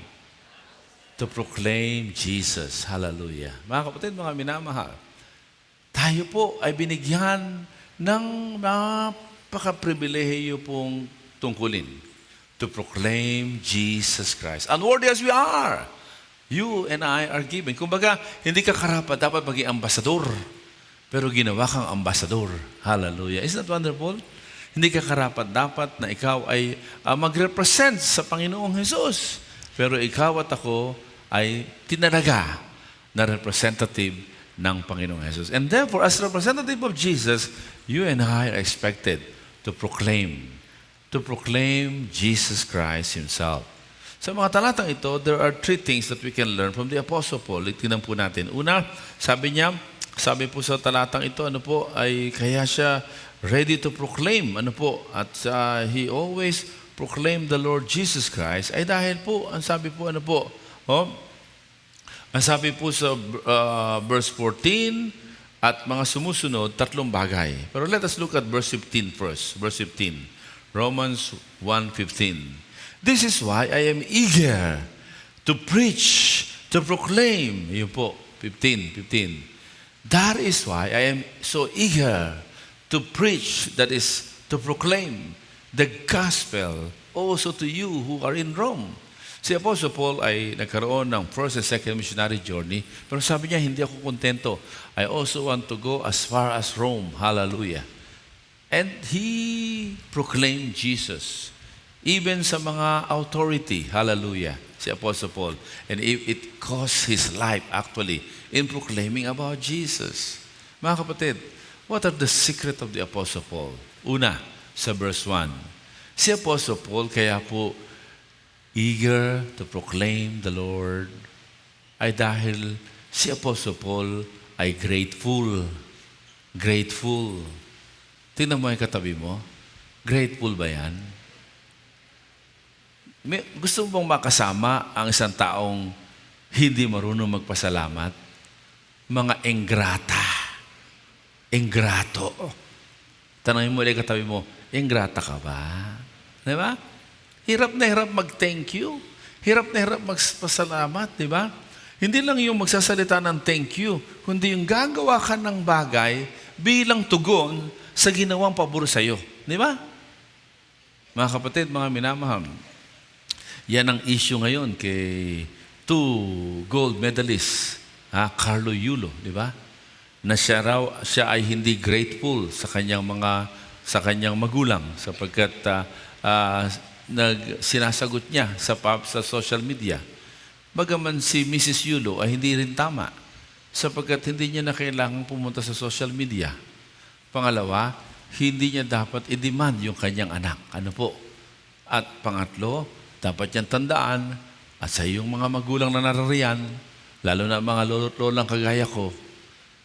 to proclaim Jesus. Hallelujah. Mga kapatid, mga minamahal, tayo po ay binigyan ng napaka-pribilehiyo pong tungkulin to proclaim Jesus Christ. Unworthy as we are, you and I are given. Kumbaga, hindi ka karapat dapat maging ambasador, pero ginawa kang ambasador. Hallelujah. Isn't that wonderful? Hindi ka karapat dapat na ikaw ay mag-represent sa Panginoong Jesus. Pero ikaw at ako ay tinalaga na representative ng Panginoong Jesus. And therefore, as representative of Jesus, you and I are expected to proclaim Jesus Christ Himself. Sa mga talatang ito, there are three things that we can learn from the Apostle Paul. Tingnan po natin. Una, sabi po sa talatang ito, ano po, ay kaya siya ready to proclaim, ano po, at he always proclaimed the Lord Jesus Christ, ay dahil po, ang sabi po, ano po, ang sabi po sa verse 14, at mga sumusunod, tatlong bagay. Pero let us look at verse 15 first. Verse 15. Romans 1:15. This is why I am eager to preach, to proclaim. Yun po, 15. That is why I am so eager to preach, that is, to proclaim the gospel also to you who are in Rome. Si Apostle Paul ay nagkaroon ng first and second missionary journey, pero sabi niya, hindi ako kontento. I also want to go as far as Rome. Hallelujah. And he proclaimed Jesus, even sa mga authority. Hallelujah. Si Apostle Paul. And it cost his life actually in proclaiming about Jesus. Mga kapatid, what are the secret of the Apostle Paul? Una, sa verse 1. Si Apostle Paul kaya po eager to proclaim the Lord ay dahil si Apostle Paul ay grateful. Grateful. Tingnan mo yung katabi mo. Grateful ba yan? Gusto mo bang makasama ang isang taong hindi marunong magpasalamat? Mga ingrata. Ingrato. Tanangin mo ulit katabi mo, ingrata ka ba? Di ba? Hirap na hirap mag-thank you. Hirap na hirap magpasalamat, di ba? Hindi lang yung magsasalita ng thank you, kundi yung gagawa ka ng bagay bilang tugon sa ginawang pabor sa iyo. Di ba? Mga kapatid, mga minamahal, yan ang issue ngayon kay 2 gold medalists, Carlo Yulo, di ba? Na siya ay hindi grateful sa kanyang magulang sapagkat sinasagot niya sa social media. Bagaman si Mrs. Yulo ay hindi rin tama sapagkat hindi niya na kailangang pumunta sa social media. Pangalawa, hindi niya dapat i-demand yung kanyang anak. Ano po? At pangatlo, dapat niyang tandaan at sa iyong mga magulang na narariyan, lalo na mga lolo't-lolang kagaya ko,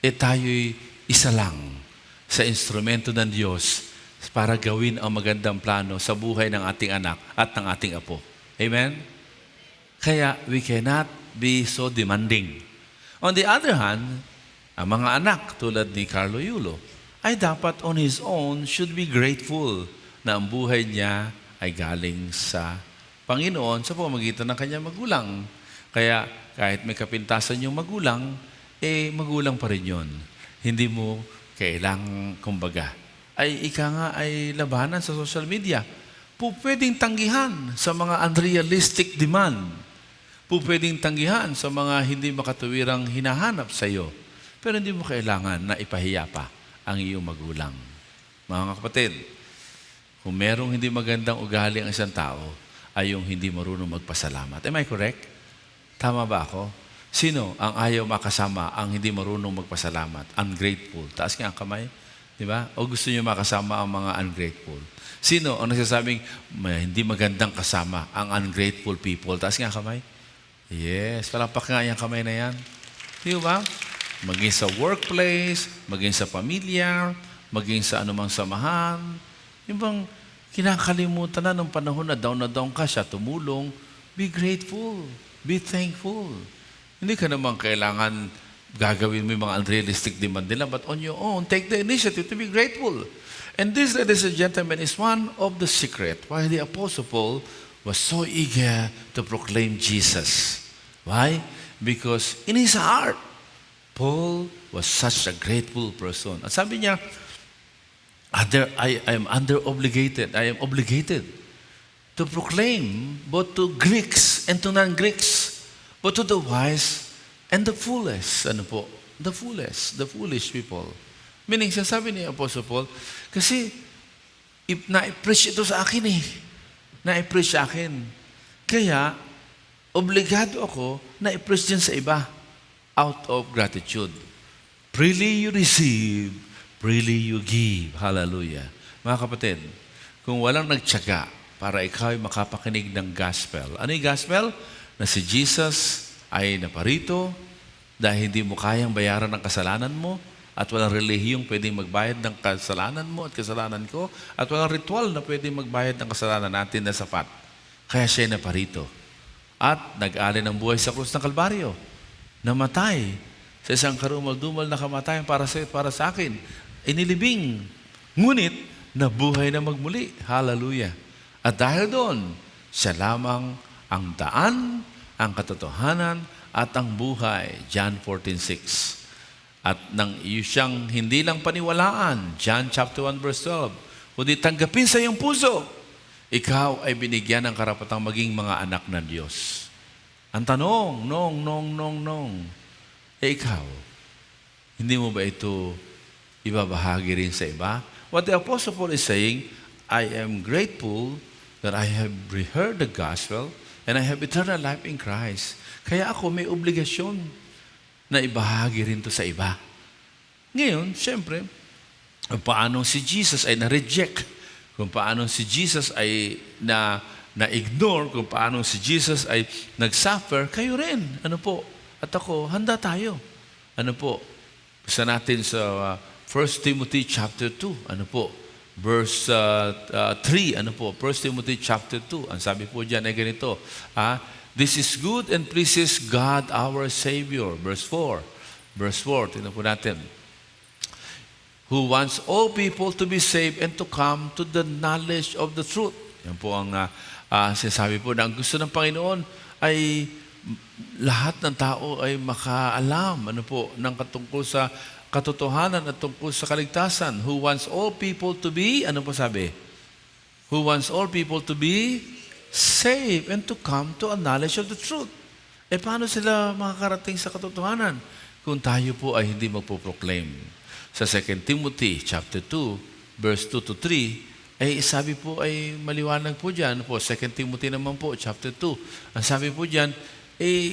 tayo'y isa lang sa instrumento ng Diyos para gawin ang magandang plano sa buhay ng ating anak at ng ating apo. Amen? Kaya we cannot be so demanding. On the other hand, ang mga anak tulad ni Carlo Yulo ay dapat on his own should be grateful na ang buhay niya ay galing sa Panginoon sa pamamagitan ng kanyang magulang. Kaya kahit may kapintasan yung magulang, magulang pa rin yun. Hindi mo kailangang, kumbaga, ay labanan sa social media. Pwedeng tanggihan sa mga unrealistic demand. Pwedeng tanggihan sa mga hindi makatuwirang hinahanap sa iyo. Pero hindi mo kailangan na ipahiya pa ang iyong magulang. Mga kapatid, kung merong hindi magandang ugali ang isang tao, ay yung hindi marunong magpasalamat. Am I correct? Tama ba ako? Sino ang ayaw makasama ang hindi marunong magpasalamat? Ungrateful. Taas nga ang kamay. Di ba? O gusto niyo makasama ang mga ungrateful? Sino ang nagsasabing hindi magandang kasama ang ungrateful people? Taas nga ang kamay. Yes. Palapak nga yung kamay na yan. Di ba? Maging sa workplace, maging sa pamilya, maging sa anumang samahan. Yung bang kinakalimutan na ng panahon na down ka siya, tumulong, be grateful, be thankful. Hindi ka naman kailangan gagawin mo yung mga unrealistic demand nila, but on your own, take the initiative to be grateful. And this, ladies and gentlemen, is one of the secret why the Apostle Paul was so eager to proclaim Jesus. Why? Because in his heart, Paul was such a grateful person. At sabi niya, I am obligated to proclaim both to Greeks and to non-Greeks, but to the wise and the foolish. Ano po? The foolish people. Meaning, sabi ni Apostle Paul, kasi na-preach ito sa akin na-preach sa akin. Kaya, obligado ako na i-preach din sa iba out of gratitude. Freely you receive, freely you give. Hallelujah. Mga kapatid, kung walang nagtiyaga para ikaw ay makapakinig ng gospel. Ano yung gospel? Na si Jesus ay naparito dahil hindi mo kayang bayaran ng kasalanan mo at walang relihiyong pwedeng magbayad ng kasalanan mo at kasalanan ko at walang ritual na pwedeng magbayad ng kasalanan natin na sapat. Kaya siya ay naparito. At nag-alay ng buhay sa krus ng Kalbaryo. Namatay sa isang karumal-dumal na kamatayan para sa para sa akin. Inilibing. Ngunit, nabuhay na magmuli. Hallelujah. At dahil doon, siya lamang ang daan, ang katotohanan, at ang buhay. John 14:6. At nang siyang hindi lang paniwalaan, John chapter 1 verse 12, kundi tanggapin sa iyong puso, ikaw ay binigyan ng karapatang maging mga anak ng Diyos. Ang tanong, ikaw, hindi mo ba ito ibabahagi rin sa iba? What the Apostle Paul is saying, I am grateful that I have heard the gospel and I have eternal life in Christ. Kaya ako may obligasyon na ibahagi rin to sa iba. Ngayon, siyempre, kung paano si Jesus ay na-reject, kung paano si Jesus ay na-ignore, kung paano si Jesus ay nag-suffer, kayo rin. Ano po? at ako, handa tayo. Ano po? Basta natin sa 1 Timothy chapter 2. Ano po? Verse 3. Ano po? 1 Timothy chapter 2. Ang sabi po dyan ay ganito. This is good and pleases God our Savior. Verse 4. Verse 4. Tingnan po natin. Who wants all people to be saved and to come to the knowledge of the truth. Yan po ang sinasabi po na ang gusto ng Panginoon ay lahat ng tao ay makaalam ng katungkol sa katotohanan at tungkol sa kaligtasan. Who wants all people to be, ano po sabi? Who wants all people to be saved and to come to a knowledge of the truth. Paano sila makakarating sa katotohanan kung tayo po ay hindi magpo-proclaim? Sa 2 Timothy chapter 2, verse 2 to 3, sabi po ay maliwanag po dyan. 2 Timothy naman po, chapter 2. Ang sabi po dyan,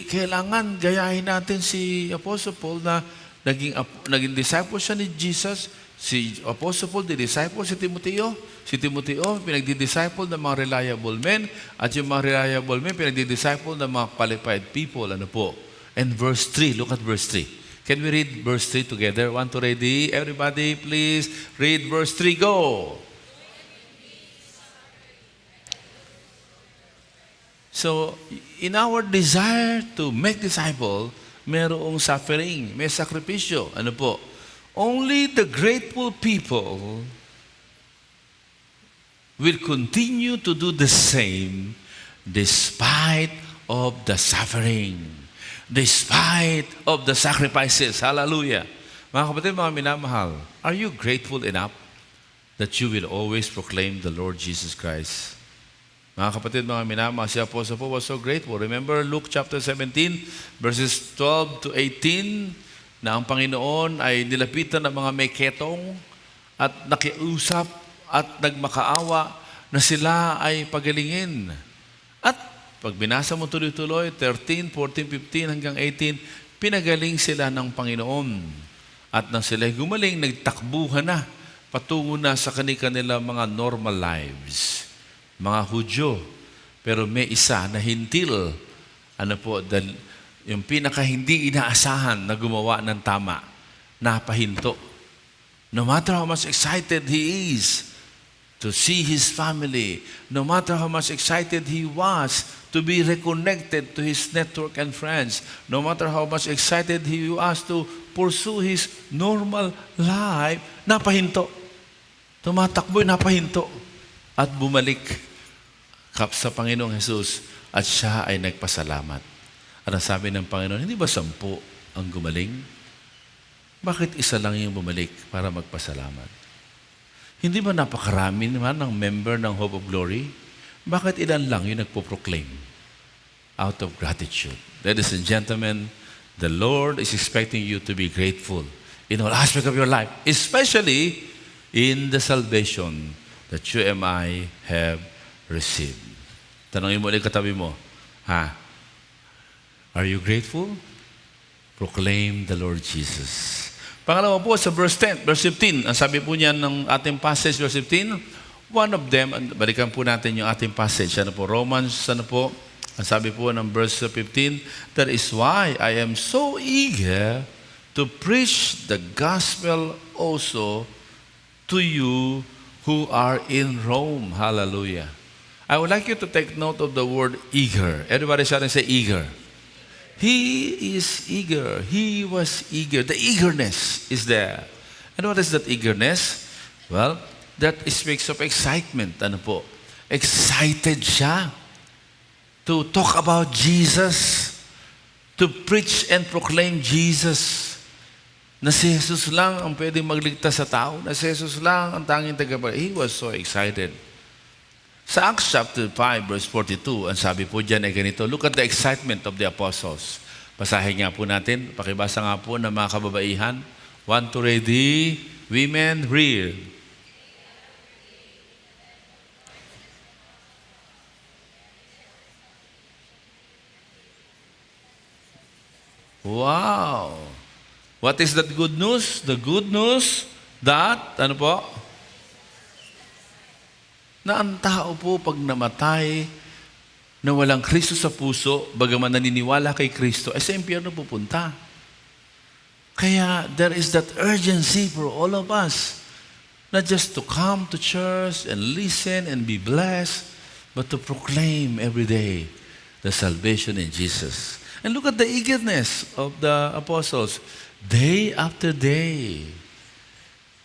kailangan gayahin natin si Apostle Paul na naging disciple siya ni Jesus. Si Apostle Paul, di-disciple si Timoteo. Si Timoteo, pinagdi-disciple ng mga reliable men. At yung mga reliable men, pinagdi-disciple ng mga qualified people. Ano po? And verse 3, look at verse 3. Can we read verse 3 together? 1, 2, ready? Everybody, please read verse 3. Go! So, in our desire to make disciple, merong suffering, may sakripisyo. Ano po? Only the grateful people will continue to do the same despite of the suffering, despite of the sacrifices. Hallelujah. Mga kapatid, mga minamahal, are you grateful enough that you will always proclaim the Lord Jesus Christ? Mga kapatid, mga minamahal, si Apostle Paul was so grateful. Remember Luke chapter 17, verses 12 to 18, na ang Panginoon ay nilapitan ng mga may ketong at nakiusap at nagmakaawa na sila ay pagalingin. At pag binasa mo tuloy-tuloy, 13, 14, 15 hanggang 18, pinagaling sila ng Panginoon. At nang sila gumaling, nagtakbuhan na, patungo na sa kanila mga normal lives. Mga Hudyo, pero may isa na hintil, yung pinaka hindi inaasahan na gumawa ng tama, napahinto. No matter how much excited he is to see his family, no matter how much excited he was to be reconnected to his network and friends, no matter how much excited he was to pursue his normal life, napahinto. Tumatakbo, napahinto. At bumalik sa Panginoong Jesus at siya ay nagpasalamat. At ang sabi ng Panginoon, hindi ba 10 ang gumaling? Bakit isa lang yung bumalik para magpasalamat? Hindi ba napakarami naman ng member ng Hope of Glory? Bakit ilan lang yung nagpo-proclaim? Out of gratitude. Ladies and gentlemen, the Lord is expecting you to be grateful in all aspects of your life, especially in the salvation that you and I have received. Tanongin mo ulit katabi mo, are you grateful? Proclaim the Lord Jesus. Pangalawa po sa verse 10, verse 15, ang sabi po niyan ng ating passage, verse 15, one of them, balikan po natin yung ating passage, Romans, ang sabi po ng verse 15, that is why I am so eager to preach the gospel also to you who are in Rome. Hallelujah. I would like you to take note of the word eager. Everybody shout and say eager. He is eager. He was eager. The eagerness is there. And what is that eagerness? Well, that speaks of excitement. Ano po? Excited siya to talk about Jesus, to preach and proclaim Jesus. Na si Jesus lang ang pwedeng magligtas sa tao. Na si Jesus lang ang tanging tagapagligtas. He was so excited. Sa Acts chapter 5, verse 42, ang sabi po dyan ay ganito, look at the excitement of the apostles. Basahin nga po natin, pakibasa nga po ng mga kababaihan. 1, 2, ready, women, read. Wow! What is that good news? The good news that, ano po? Na ang tao po pag namatay na walang Kristo sa puso, bagaman naniniwala kay Kristo, ay sa impyerno pupunta. Kaya there is that urgency for all of us, not just to come to church and listen and be blessed, but to proclaim every day the salvation in Jesus. And look at the eagerness of the apostles. Day after day.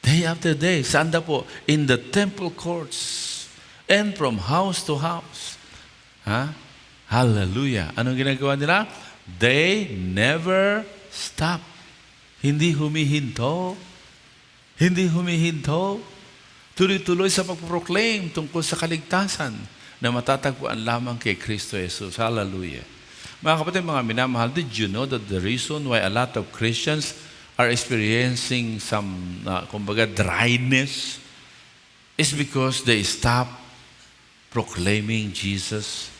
Day after day. Saan daw po? In the temple courts and from house to house. Ha? Hallelujah. Anong ginagawa nila? They never stop. Hindi humihinto. Hindi humihinto. Tuloy-tuloy sa pag-proclaim tungkol sa kaligtasan na matatagpuan lamang kay Kristo Jesus. Hallelujah. Mga kapatid, mga minamahal, did you know that the reason why a lot of Christians are experiencing some, kumbaga, dryness is because they stop proclaiming Jesus?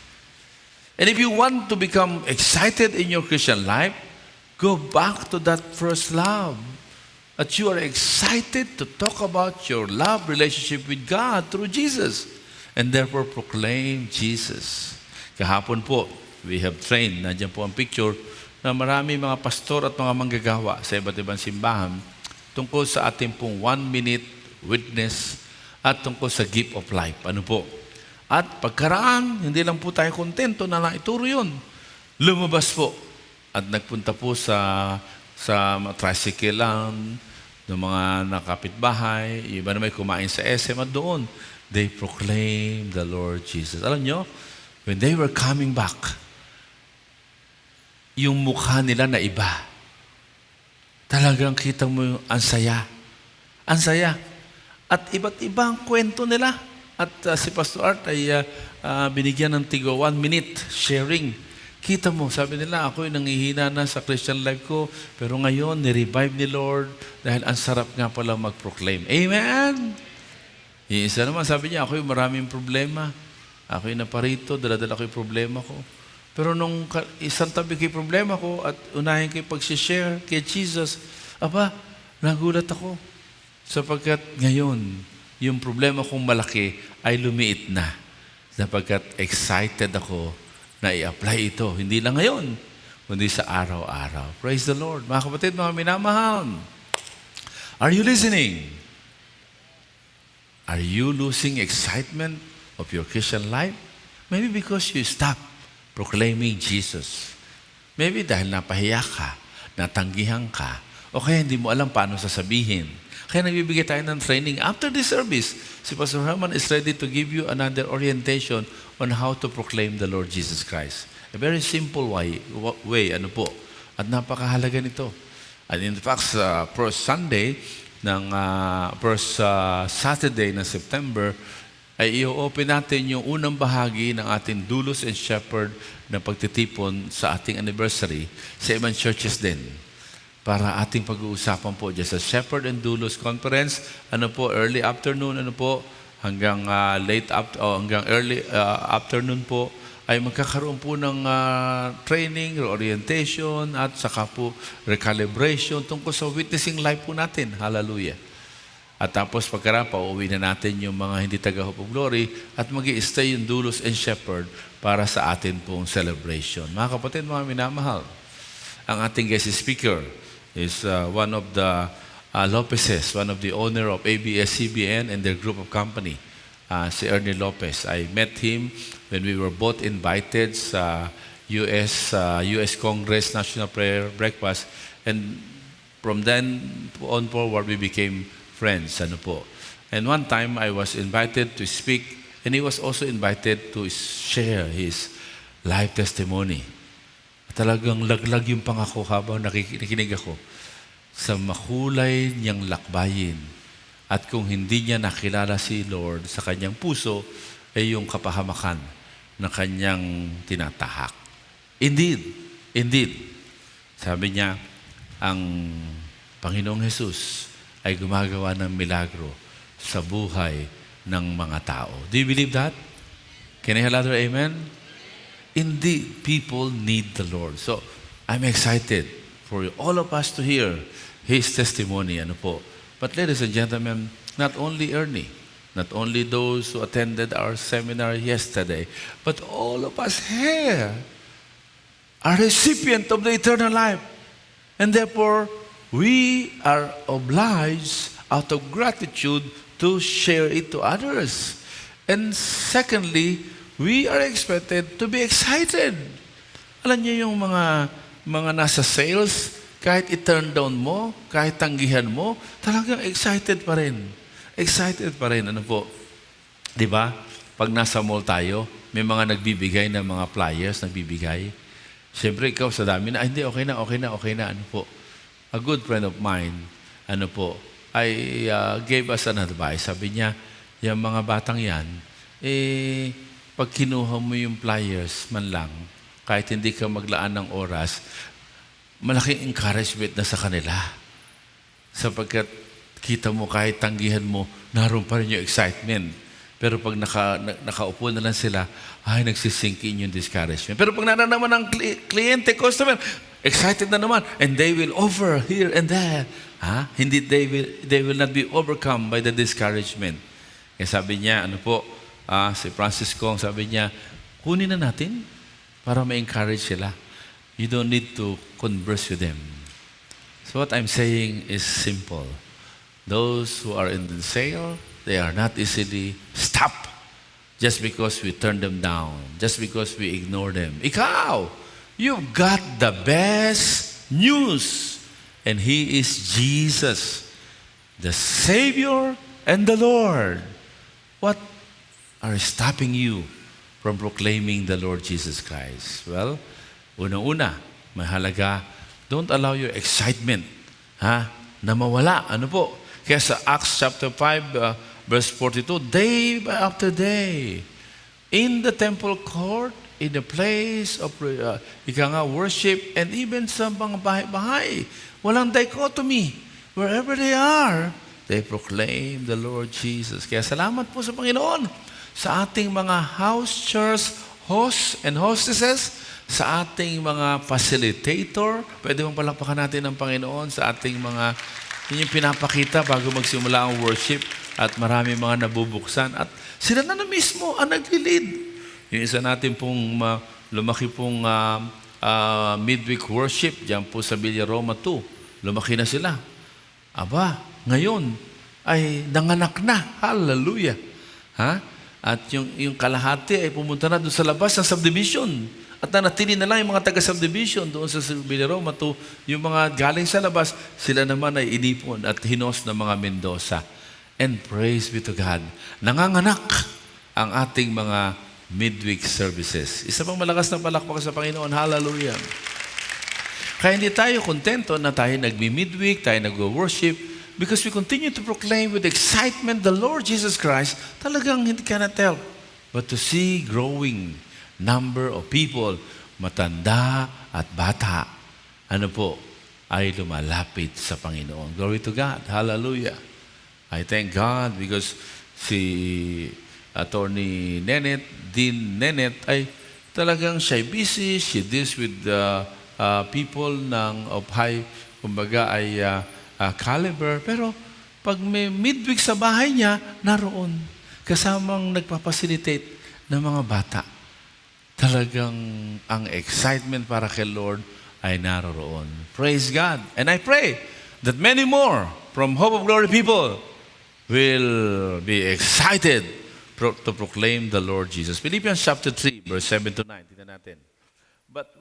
And if you want to become excited in your Christian life, go back to that first love. That you are excited to talk about your love relationship with God through Jesus. And therefore proclaim Jesus. Kahapon po, we have trained, nandiyan po ang picture, na marami mga pastor at mga manggagawa sa iba't ibang simbahan tungkol sa ating pong 1-minute witness at tungkol sa gift of life. Ano po? At pagkaraan, hindi lang po tayo kontento na naituro yun. Lumabas po at nagpunta po sa tricycle lang, ng mga nakapitbahay, iba na may kumain sa SM at doon, they proclaim the Lord Jesus. Alam nyo, when they were coming back, yung mukha nila na iba. Talagang kita mo yung ansaya. Ansaya. At iba't ibang kwento nila. At si Pastor Art ay binigyan ng tigo 1 minute sharing. Kita mo, sabi nila, ako'y nangihina na sa Christian life ko, pero ngayon, ni-revive ni Lord dahil ang sarap nga pala mag-proclaim. Amen! Isa naman, sabi niya, ako'y maraming problema. Ako'y naparito, dala-dala ko yung problema ko. Pero nung isang tabi kay problema ko at unahin ko yung pag-share kay Jesus, nagulat ako. Sapagkat ngayon, yung problema kong malaki ay lumiit na. Sapagkat excited ako na i-apply ito. Hindi lang ngayon, kundi sa araw-araw. Praise the Lord. Mga kapatid, mga minamahal, are you listening? Are you losing excitement of your Christian life? Maybe because you stop proclaiming Jesus. Maybe dahil napahiya ka, natanggihan ka, o kaya hindi mo alam paano sasabihin. Kaya nagbibigay tayo ng training. After this service, si Pastor Herman is ready to give you another orientation on how to proclaim the Lord Jesus Christ. A very simple way, ano po. At napakahalaga nito. And in fact, sa first Sunday, first Saturday ng September, ay i-open natin yung unang bahagi ng ating Doulos and Shepherd na pagtitipon sa ating anniversary sa ibang churches din. Para ating pag-uusapan po dyan sa Shepherd and Doulos Conference, early afternoon, hanggang hanggang early afternoon po, ay magkakaroon po ng training, orientation, at saka po recalibration tungkol sa witnessing life po natin. Hallelujah. At tapos pagkaraan, pauwi na natin yung mga hindi taga-Hope of Glory at mag-i-stay yung Doulos and Shepherd para sa atin pong celebration. Mga kapatid, mga minamahal, ang ating guest speaker is one of the Lopezes, one of the owner of ABS-CBN and their group of company, si Ernie Lopez. I met him when we were both invited sa US Congress National Prayer Breakfast, and from then on forward, we became friends. And one time, I was invited to speak, and he was also invited to share his life testimony. Talagang laglag yung pangako habang nakikinig ako sa makulay niyang lakbayin. At kung hindi niya nakilala si Lord sa kanyang puso, ay yung kapahamakan na kanyang tinatahak. Indeed, sabi niya, ang Panginoong Jesus ay gumagawa ng milagro sa buhay ng mga tao. Do you believe that? Can I hear louder amen? Indeed, people need the Lord. So, I'm excited for all of us to hear His testimony. But ladies and gentlemen, not only Ernie, Not only those who attended our seminar yesterday, but all of us here are recipient of the eternal life. And therefore, we are obliged out of gratitude to share it to others. And secondly, we are expected to be excited. Alam niyo yung mga nasa sales, kahit i-turn down mo, kahit tanggihan mo, talagang excited pa rin. Excited pa rin. Ano po? Di ba? Pag nasa mall tayo, may mga nagbibigay ng mga flyers, nagbibigay. Siyempre, ikaw sa dami na, hindi, okay na. Ano po? A good friend of mine, ano po, gave us an advice. Sabi niya, yung mga batang yan, pag kinuha mo yung flyers man lang, kahit hindi ka maglaan ng oras, malaking encouragement na sa kanila. Sapagkat kita mo kahit tanggihan mo, naroon pa rin yung excitement. Pero pag nakaupo na lang sila, nagsisink in yung discouragement. Pero pag nararamdaman ng kliyente, customer, excited na naman, and they will offer here and there. Hindi, they will not be overcome by the discouragement. Kaya sabi niya, si Francisco, sabi niya, kunin na natin para ma-encourage sila. You don't need to converse with them. So what I'm saying is simple. Those who are in the sale, they are not easily stopped just because we turn them down, just because we ignore them. Ikaw, you've got the best news, and He is Jesus, the Savior and the Lord. What are stopping you from proclaiming the Lord Jesus Christ? Well, unang-una, mahalaga, don't allow your excitement na mawala. Ano po? Kaya sa Acts chapter 5, verse 42, day after day, in the temple court, in the place of worship, and even sa mga bahay-bahay, walang dichotomy. Wherever they are, they proclaim the Lord Jesus. Kaya salamat po sa Panginoon sa ating mga house church hosts and hostesses, sa ating mga facilitator. Pwede mong palakpakan natin ng Panginoon sa ating mga yun yung pinapakita bago magsimula ang worship at marami mga nabubuksan. At sila na mismo ang nag-lead. Yung isa natin pong lumaki pong midweek worship dyan po sa Villa Roma 2. Lumaki na sila. Aba, ngayon ay nanganak na. Hallelujah. At yung kalahati ay pumunta na doon sa labas ng subdivision. At nanatili na lang yung mga taga-subdivision doon sa Villa Roma 2. Yung mga galing sa labas, sila naman ay inipon at hinos ng mga Mendoza. And praise be to God, nanganganak ang ating mga midweek services. Isa pang malakas na palakpak sa Panginoon. Hallelujah. Kaya hindi tayo kontento na tayo nagmi-midweek, tayo nag-worship, because we continue to proclaim with excitement the Lord Jesus Christ. Talagang hindi cannot help but to see growing number of people, matanda at bata, ay lumalapit sa Panginoon. Glory to God. Hallelujah. I thank God because si Attorney Dean Nenet, ay talagang siya busy. She deals with people of high, caliber. Pero pag may midweek sa bahay niya, naroon. Kasamang nagpapacilitate ng mga bata. Talagang ang excitement para kay Lord ay naroroon. Praise God. And I pray that many more from Hope of Glory people will be excited to proclaim the Lord Jesus. Philippians chapter 3, verse 7 to 9. Tingnan natin. But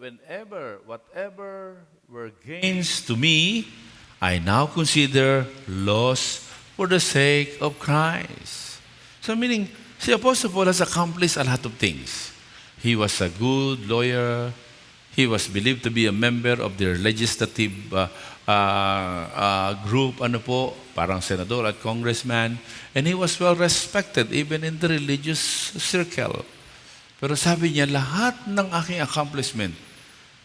whatever were gains to me, I now consider loss for the sake of Christ. So meaning, si Apostle Paul has accomplished a lot of things. He was a good lawyer. He was believed to be a member of their legislative group, parang senador at congressman. And he was well respected even in the religious circle. Pero sabi niya, lahat ng aking accomplishment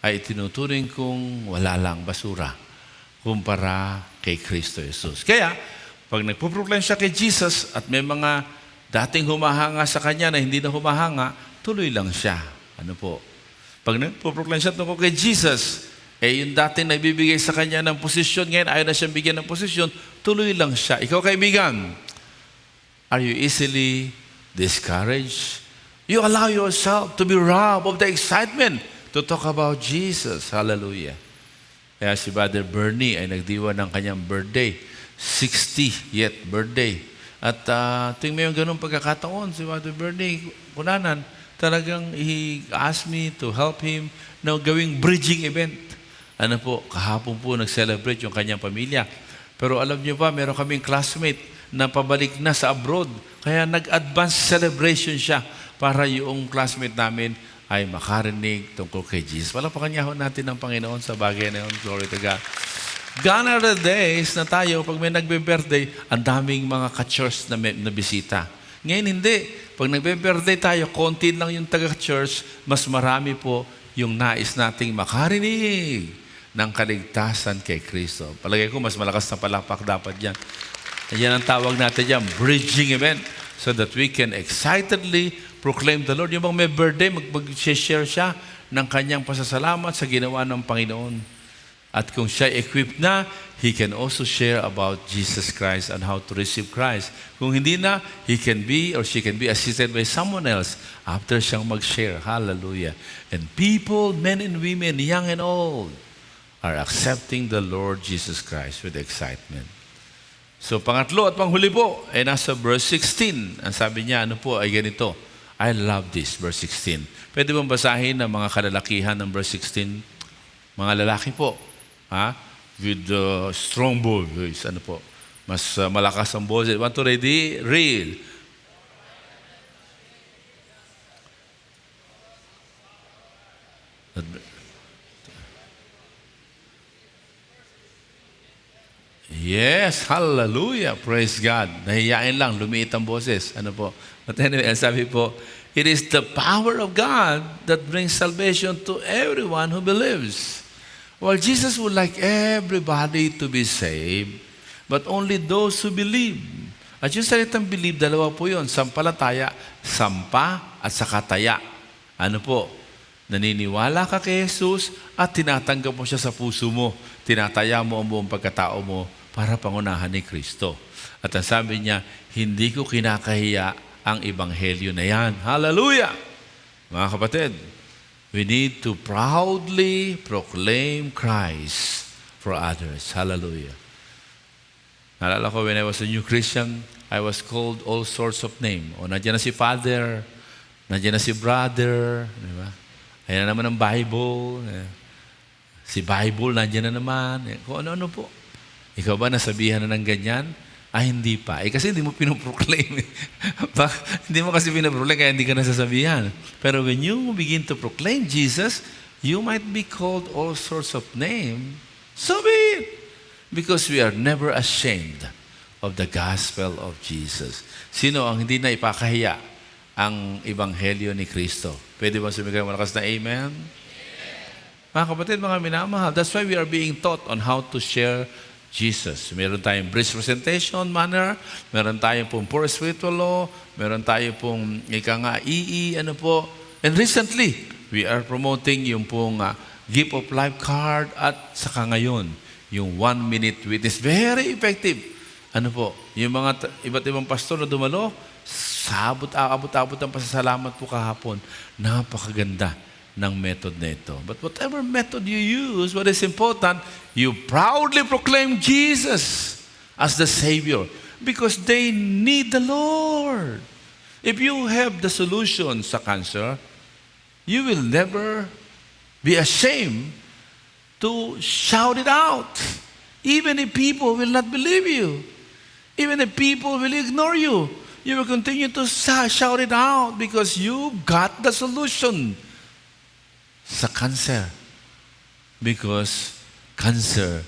ay tinuturing kong wala lang, basura, kumpara kay Kristo Jesus. Kaya, pag nagpo-proclaim siya kay Jesus at may mga dating humahanga sa kanya na hindi na humahanga, tuloy lang siya. Pag nagpo-proclaim siya tungkol kay Jesus, yung dating nagbibigay sa kanya ng posisyon, ngayon ayaw na siyang bigyan ng posisyon, tuloy lang siya. Ikaw, kaibigan, Are you easily discouraged? You allow yourself to be robbed of the excitement to talk about Jesus. Hallelujah. Kaya si Brother Bernie ay nagdiwa ng kanyang birthday. 60th birthday. At tuwing may ganun pagkakataon, si Brother Bernie, kunanan, talagang he asked me to help him na gawing bridging event. Ano po, kahapon po nag-celebrate yung kanyang pamilya. Pero alam niyo ba, meron kaming classmate na pabalik na sa abroad. Kaya nag-advance celebration siya para yung classmate namin ay makarinig tungkol kay Jesus. Palapakan niya natin ng Panginoon sa bagay na yun. Glory to God. Gone are the days na tayo, pag may nagbe-birthday, ang daming mga ka-church na bisita. Ngayon hindi. Pag nagbe-birthday tayo, konti lang yung taga-church, mas marami po yung nais nating makarinig ng kaligtasan kay Kristo. Palagay ko, mas malakas na palakpak dapat yan. Yan ang tawag natin yan, bridging event, so that we can excitedly proclaim the Lord. Yung bang may birthday, mag-share siya ng kanyang pasasalamat sa ginawa ng Panginoon. At kung siya equipped na, he can also share about Jesus Christ and how to receive Christ. Kung hindi na, he can be or she can be assisted by someone else after siyang mag-share. Hallelujah. And people, men and women, young and old, are accepting the Lord Jesus Christ with excitement. So, pangatlo at panghuli po, ay nasa verse 16. Ang sabi niya, ano po, ay ganito. I love this, verse 16. Pwede bang basahin ng mga kalalakihan ng verse 16? Mga lalaki po, with strong voice, ano po, mas malakas ang boses. Want to ready? Read. Yes, hallelujah, praise God. Nahiyain lang, lumiit ang boses. Ano po? But anyway, sabi po, it is the power of God that brings salvation to everyone who believes. Well, Jesus would like everybody to be saved, but only those who believe. At yung salitang believe, dalawa po yun, sampalataya, sampa at sakataya. Ano po? Naniniwala ka kay Jesus at tinatanggap mo siya sa puso mo. Tinataya mo ang buong pagkatao mo para pangunahan ni Kristo. At ang sabi niya, hindi ko kinakahiya ang ebanghelyo na yan. Hallelujah! Mga kapatid, we need to proudly proclaim Christ for others. Hallelujah! Naalala ko, when I was a new Christian, I was called all sorts of names. O, nandiyan na si Father, nandiyan na si Brother, di ba? Ayan na naman ang Bible. Si Bible, nandiyan na naman. Kung ano-ano po. Ikaw ba nasabihan na ng ganyan? Hindi pa. Kasi hindi mo pinoproclaim. Hindi mo kasi pinoproclaim, kaya hindi ka nasasabihan. Pero when you begin to proclaim Jesus, you might be called all sorts of names. So be it. Because we are never ashamed of the gospel of Jesus. Sino ang hindi na ipakahiya ang ebanghelyo ni Kristo? Pwede ba sumigay malakas na amen? Mga kapatid, mga minamahal, that's why we are being taught on how to share Jesus. Meron tayong bridge presentation manner, meron tayong pong poor spiritual law, meron tayong pong ano po. And recently, we are promoting yung pong gift of life card at saka ngayon, yung 1 minute witness. Very effective. Ano po, yung mga iba't ibang pastor na dumalo, abot-abot ang pasasalamat po kahapon. Napakaganda ng method na ito. But whatever method you use, what is important, you proudly proclaim Jesus as the Savior because they need the Lord. If you have the solution sa cancer, you will never be ashamed to shout it out. Even if people will not believe you. Even if people will ignore you. You will continue to shout it out because you got the solution sa cancer. Because cancer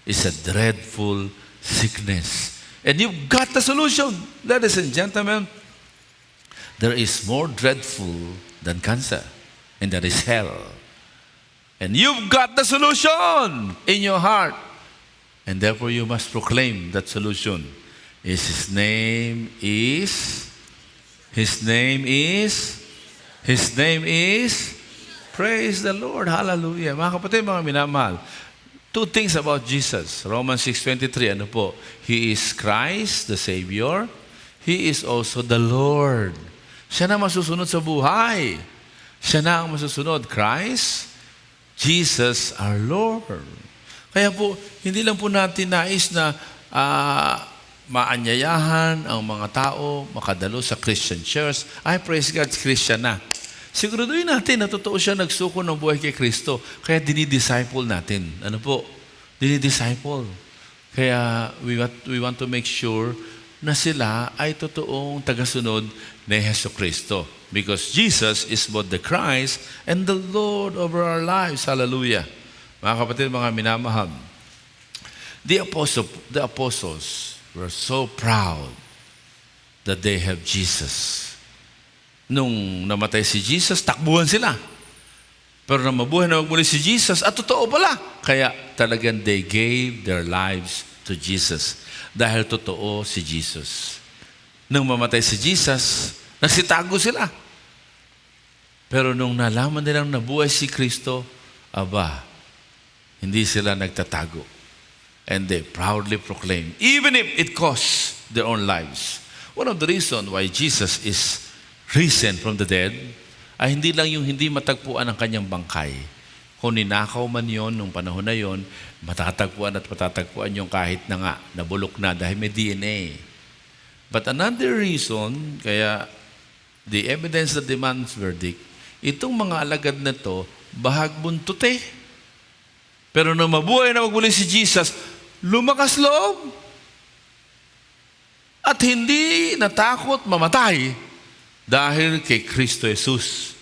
is a dreadful sickness. And you've got the solution. Ladies and gentlemen, there is more dreadful than cancer. And that is hell. And you've got the solution in your heart. And therefore you must proclaim that solution. His name is, praise the Lord. Hallelujah. Mga kapatid, mga minamahal. 2 things about Jesus. Romans 6:23, ano po? He is Christ, the Savior. He is also the Lord. Siya na masusunod sa buhay. Siya na ang masusunod. Christ, Jesus our Lord. Kaya po, hindi lang po natin nais na maanyayahan ang mga tao makadalo sa Christian church. Ay, praise God, Christian na. Siguraduhin natin na totoo siya nagsuko ng buhay kay Kristo. Kaya dinidisciple natin. Ano po? Dinidisciple. Kaya we want to make sure na sila ay totoong tagasunod ni Hesus Kristo. Because Jesus is both the Christ and the Lord over our lives. Hallelujah. Mga kapatid, mga minamahal, the apostles were so proud that they have Jesus. Nung namatay si Jesus, takbuhan sila. Pero na mabuhay na magmuli si Jesus, at totoo pala. Kaya talagang they gave their lives to Jesus. Dahil totoo si Jesus. Nung mamatay si Jesus, nagsitago sila. Pero nung nalaman nilang nabuhay si Kristo, aba, hindi sila nagtatago. And they proudly proclaim, even if it costs their own lives. One of the reasons why Jesus is risen from the dead ay hindi lang yung hindi matagpuan ang kanyang bangkay. Kung ninakaw man yon nung panahon na yon, matatagpuan at matatagpuan yung kahit na nga nabulok na dahil may DNA. But another reason, kaya the evidence that demands verdict, itong mga alagad na to, bahag buntot eh. Pero nung mabuhay na magmuli si Jesus, lumakas loob. At hindi natakot mamatay dahil kay Kristo Jesus.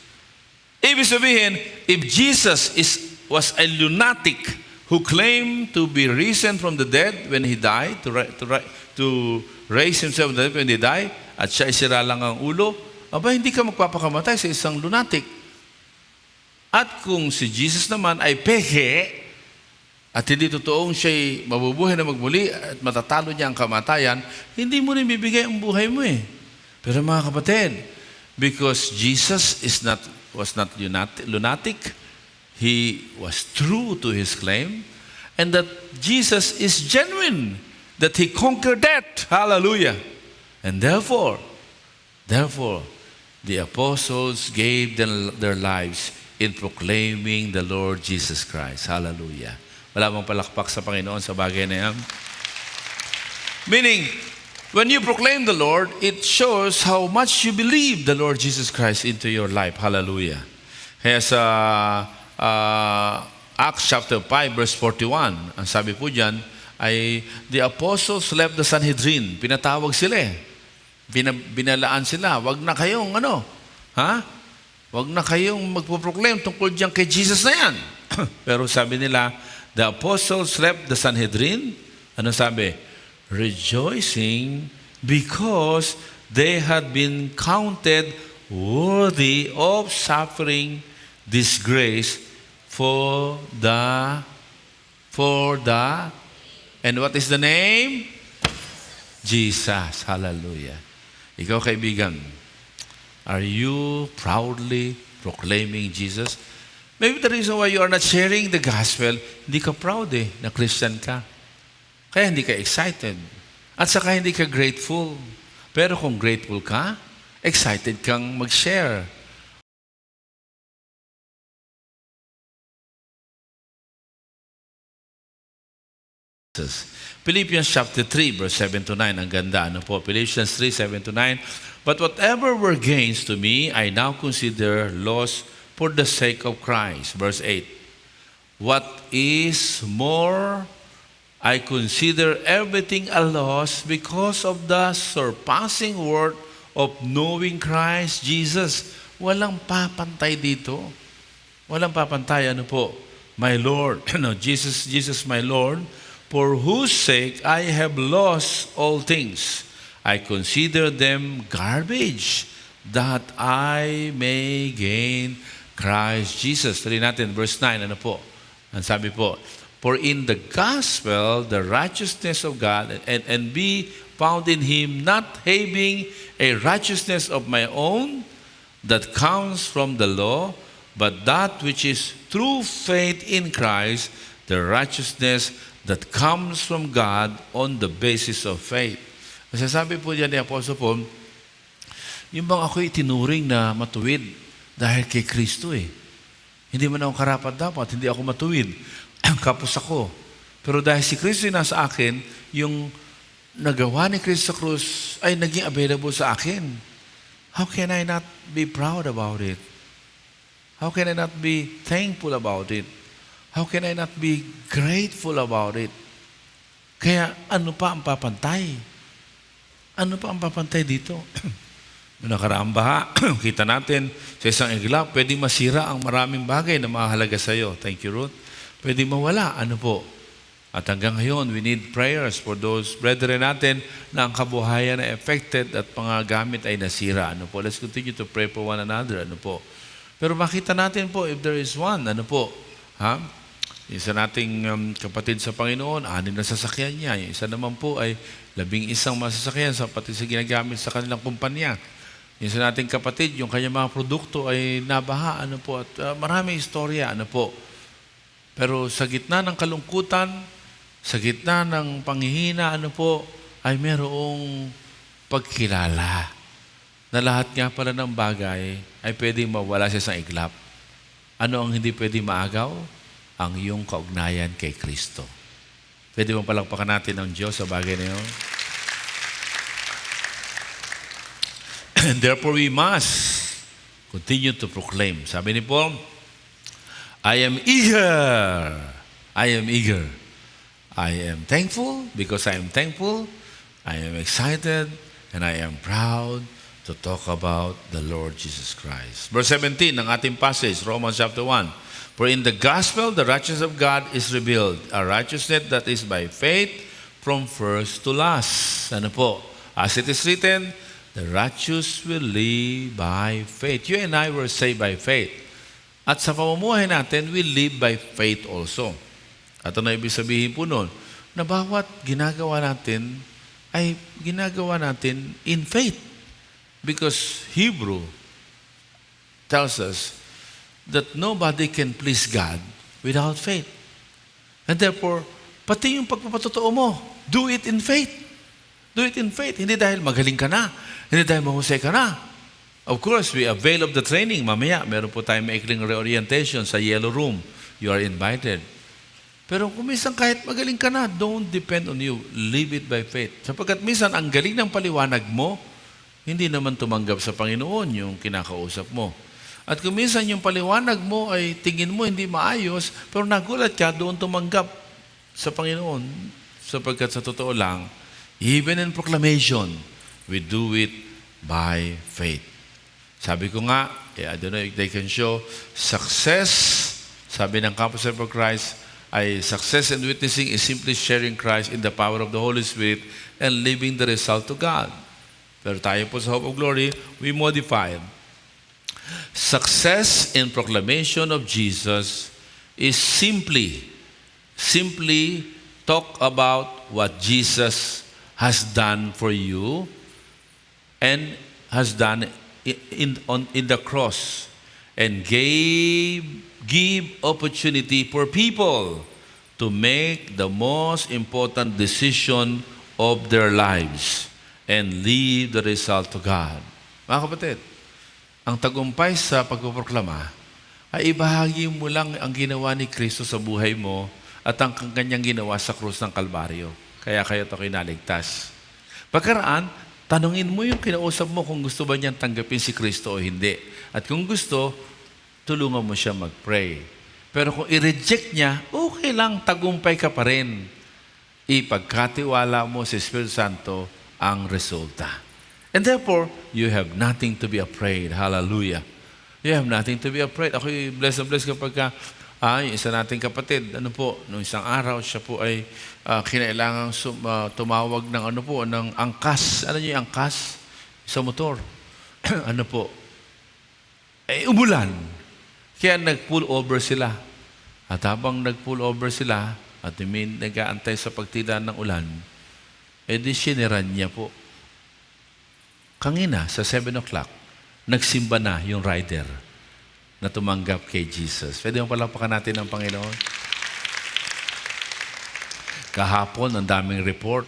Ibig sabihin, if Jesus was a lunatic who claimed to be risen from the dead when He died, to raise Himself from the dead when He died, at siya isira lang ang ulo, aba, hindi ka magpapakamatay sa isang lunatic. At kung si Jesus naman ay peke, at hindi totoong siya'y mabubuhay na magmuli at matatalo niya ang kamatayan, hindi mo rin bibigay ang buhay mo eh. Pero mga kapatid, because Jesus was not lunatic, He was true to His claim, and that Jesus is genuine, that He conquered death. Hallelujah. And therefore, the apostles gave their lives in proclaiming the Lord Jesus Christ. Hallelujah. Wala bang palakpak sa Panginoon sa bagay na yan? Meaning, when you proclaim the Lord, it shows how much you believe the Lord Jesus Christ into your life. Hallelujah. Kaya sa Acts chapter 5 verse 41, ang sabi po dyan ay the apostles left the Sanhedrin. Pinatawag sila eh. Binalaan sila. Wag na kayong Wag na kayong magpo-proclaim tungkol dyan kay Jesus na yan. Pero sabi nila, the apostles left the Sanhedrin. Ano sabi? Rejoicing because they had been counted worthy of suffering disgrace for the and what is the name? Jesus. Hallelujah. Ikaw kaibigan, are you proudly proclaiming Jesus? Maybe the reason why you are not sharing the gospel, hindi ka proud na Christian ka. Kaya hindi ka excited. At saka hindi ka grateful. Pero kung grateful ka, excited kang mag-share. Philippians chapter 3, verse 7 to 9. Ang ganda. Ano po? Philippians 3, 7 to 9. But whatever were gains to me, I now consider loss for the sake of Christ. Verse 8. What is more, I consider everything a loss because of the surpassing worth of knowing Christ Jesus. Walang papantay dito. Walang papantay. Ano po? My Lord. Jesus my Lord, for whose sake I have lost all things. I consider them garbage, that I may gain Christ Jesus. Tuloy natin, verse 9. Ano po? Ang sabi po, for in the gospel, the righteousness of God, and be found in Him, not having a righteousness of my own that comes from the law, but that which is through faith in Christ, the righteousness that comes from God on the basis of faith. Masasabi po diyan ni Apostle Paul, yung bang ako'y tinuring na matuwid dahil kay Kristo eh. Hindi man ako karapat dapat, hindi ako matuwid. Kapos ako. Pero dahil si Kristo yung nasa akin, yung nagawa ni Kristo sa krus ay naging available sa akin. How can I not be proud about it? How can I not be thankful about it? How can I not be grateful about it? Kaya ano pa ang papantay? Ano pa ang papantay dito? Noong nakaraang baha, kita natin sa isang iglap, pwedeng masira ang maraming bagay na mahalaga sa iyo. Thank you, Ruth. Pwedeng mawala. Ano po? At hanggang ngayon, we need prayers for those brethren natin na ang kabuhayan na affected at mga gamit ay nasira. Ano po? Let's continue to pray for one another. Ano po? Pero makita natin po, if there is one, ano po? Ha? Isa nating kapatid sa Panginoon, 6 na sasakyan niya. Yung isa naman po ay 11 masasakyan sa pati sa ginagamit sa kanilang kumpanya. Yung isa nating kapatid, yung kanyang mga produkto ay nabaha, ano po, at maraming istorya, ano po. Pero sa gitna ng kalungkutan, sa gitna ng panghihina, ano po, ay merong pagkilala na lahat nga pala ng bagay ay pwedeng mawala sa isang iglap. Ano ang hindi pwedeng maagaw? Ang iyong kaugnayan kay Kristo. Pwede mong palakpakan natin ang Diyos sa bagay na yun? And therefore, we must continue to proclaim. Sabi ni Paul, I am eager. I am eager. I am thankful because I am thankful. I am excited and I am proud to talk about the Lord Jesus Christ. Verse 17 ng ating passage, Romans chapter 1. For in the gospel, the righteousness of God is revealed, a righteousness that is by faith from first to last. Ano po? As it is written, the righteous will live by faith. You and I were saved by faith. At sa pamumuhay natin, we live by faith also. At ano ibig sabihin po nun? Na bawat ginagawa natin ay ginagawa natin in faith. Because Hebrew tells us that nobody can please God without faith. And therefore, pati yung pagpapatotoo mo, do it in faith. Do it in faith. Hindi dahil magaling ka na. Hindi dahil mahusay ka na. Of course, we avail of the training. Mamaya, meron po tayong maikling reorientation sa yellow room. You are invited. Pero kung minsan kahit magaling ka na, don't depend on you. Live it by faith. Sapagkat minsan, ang galing ng paliwanag mo, hindi naman tumanggap sa Panginoon yung kinakausap mo. At kung minsan yung paliwanag mo ay tingin mo hindi maayos, pero nagulat ka, doon tumanggap sa Panginoon. Sapagkat sa totoo lang, even in proclamation, we do it by faith. Sabi ko nga, I don't know if they can show, success, sabi ng Campus for Christ, ay success in witnessing is simply sharing Christ in the power of the Holy Spirit and leaving the result to God. Pero tayo po sa Hope of Glory, we modify. Success in proclamation of Jesus is simply talk about what Jesus has done for you and has done in the cross and give opportunity for people to make the most important decision of their lives and leave the result to God. Mga kapatid, ang tagumpay sa pagpoproklama ay ibahagi mo lang ang ginawa ni Kristo sa buhay mo at ang kanyang ginawa sa krus ng Kalbaryo. Kaya kayo ito kinaligtas. Pagkaraan, tanungin mo yung kinausap mo kung gusto ba niyang tanggapin si Kristo o hindi. At kung gusto, tulungan mo siya mag-pray. Pero kung i-reject niya, okay lang, tagumpay ka pa rin. Ipagkatiwala mo sa Espiritu Santo ang resulta. And therefore, you have nothing to be afraid. Hallelujah. You have nothing to be afraid. Ako'y blessed na blessed kapag yung isa nating kapatid, nung isang araw, siya po ay kinailangang tumawag ng ng angkas. Ano yung angkas? Sa motor. Umulan. Kaya nag-pull over sila. At habang nag-pull over sila, at nag-aantay sa pagtila ng ulan, siniran niya po. Kangina, sa 7 o'clock, nagsimba na yung rider na tumanggap kay Jesus. Pwede mo palakpakan natin ang Panginoon? Kahapon, ang daming report.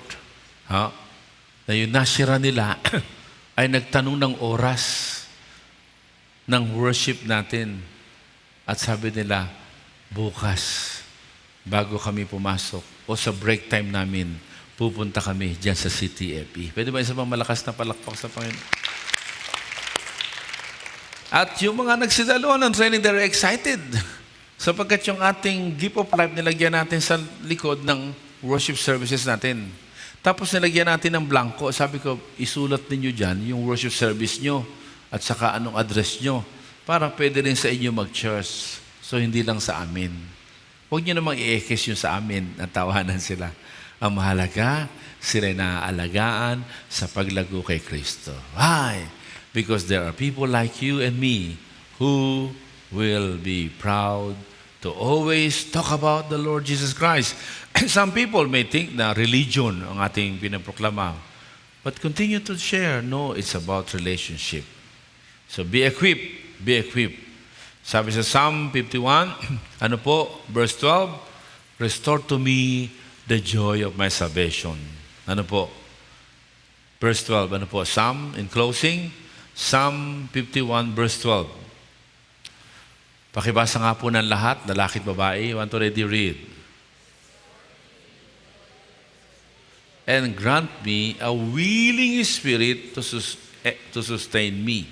na yung nasira nila ay nagtanong ng oras ng worship natin. At sabi nila, bukas, bago kami pumasok o sa break time namin, pupunta kami dyan sa CTFE. Pwede ba isa pang malakas na palakpak sa Panginoon? At yung mga nagsidalo ng training, they're excited. Sapagkat yung ating gift of life, nilagyan natin sa likod ng worship services natin. Tapos nilagyan natin ng blanco. Sabi ko, isulat ninyo dyan yung worship service nyo at saka anong address nyo para pwede rin sa inyo mag-church. So, hindi lang sa amin. Huwag nyo namang i-ekes yung sa amin at tawanan sila. Ang mahalaga, sila naaalagaan sa paglago kay Kristo. Why? Because there are people like you and me who will be proud to always talk about the Lord Jesus Christ. Some people may think na religion ang ating pinaproklama. But continue to share. No, it's about relationship. So be equipped. Be equipped. Sabi sa Psalm 51, ano po, verse 12, restore to me the joy of my salvation. Ano po? Verse 12, ano po? Psalm, in closing, Psalm 51, verse 12. Pakibasa nga po ng lahat, lalaki at babae. Want to ready read? And grant me a willing spirit to sustain me.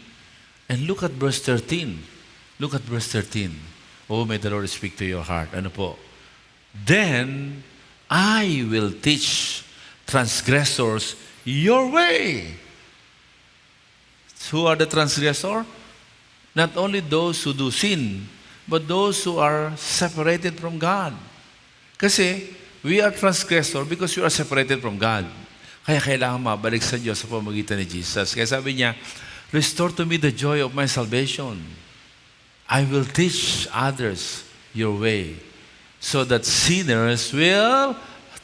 And look at verse 13. Look at verse 13. Oh, may the Lord speak to your heart. Ano po? Then I will teach transgressors your way. Who are the transgressor? Not only those who do sin, but those who are separated from God. Kasi we are transgressor because we are separated from God. Kaya kailangan mabalik sa Diyos sa pamamagitan ni Jesus. Kaya sabi niya, restore to me the joy of my salvation. I will teach others your way so that sinners will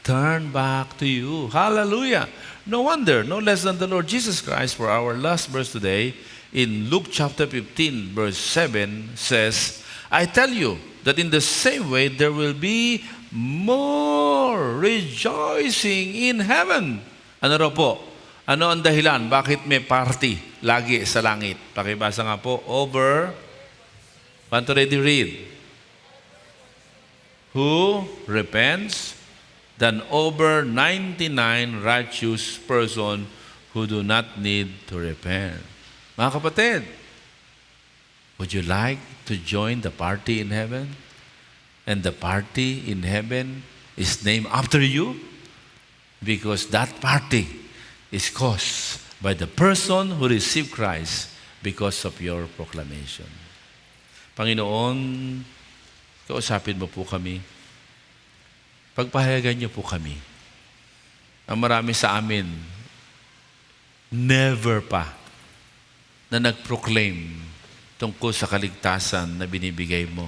turn back to you. Hallelujah. No wonder, no less than the Lord Jesus Christ, for our last verse today, in Luke chapter 15, verse 7, says, I tell you that in the same way there will be more rejoicing in heaven. Ano raw po? Ano ang dahilan? Bakit may party lagi sa langit? Pakibasa nga po, over, want to ready read? Who repents than over 99 righteous person who do not need to repent. Mga kapatid, would you like to join the party in heaven? And the party in heaven is named after you? Because that party is caused by the person who received Christ because of your proclamation. Panginoon, kausapin mo po kami. Pagpahayagan niyo po kami. Ang marami sa amin, never pa na nag-proclaim tungkol sa kaligtasan na binibigay mo.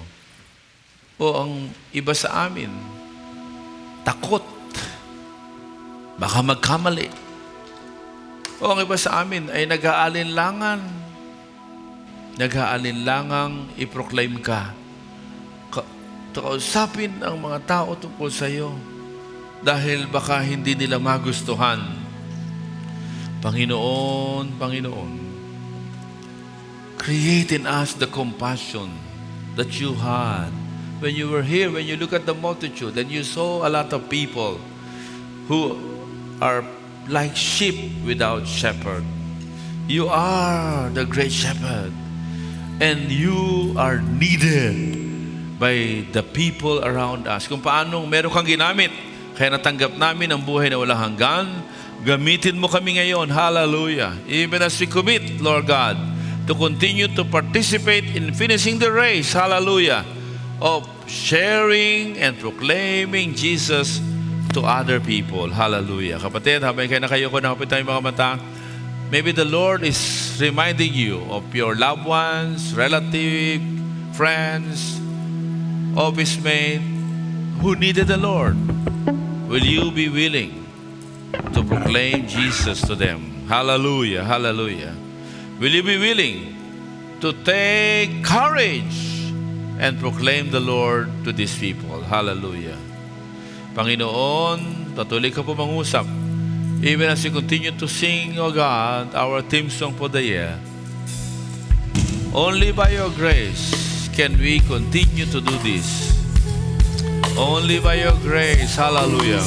O ang iba sa amin, takot. Baka magkamali. O ang iba sa amin ay nag-aalinlangan. Nag-aalinlangang i-proclaim ka. Kausapin ang mga tao tungkol sa iyo dahil baka hindi nila magustuhan. Panginoon, Panginoon, create in us the compassion that you had when you were here, when you look at the multitude and you saw a lot of people who are like sheep without shepherd. You are the great shepherd and you are needed by the people around us. Kung paanong meron kang ginamit, kaya natanggap namin ang buhay na walang hanggan, gamitin mo kami ngayon. Hallelujah. Even as we commit, Lord God, to continue to participate in finishing the race, hallelujah, of sharing and proclaiming Jesus to other people. Hallelujah. Kapatid, habang kayo na kayo ko nakapit tayong mga mata, maybe the Lord is reminding you of your loved ones, relatives, friends, office mate who needed the Lord. Will you be willing to proclaim Jesus to them? Hallelujah, hallelujah. Will you be willing to take courage and proclaim the Lord to these people? Hallelujah. Panginoon, patuloy ka po mangusap Even as we continue to sing, O God, our theme song for the year, only by your grace can we continue to do this. Only by your grace. Hallelujah.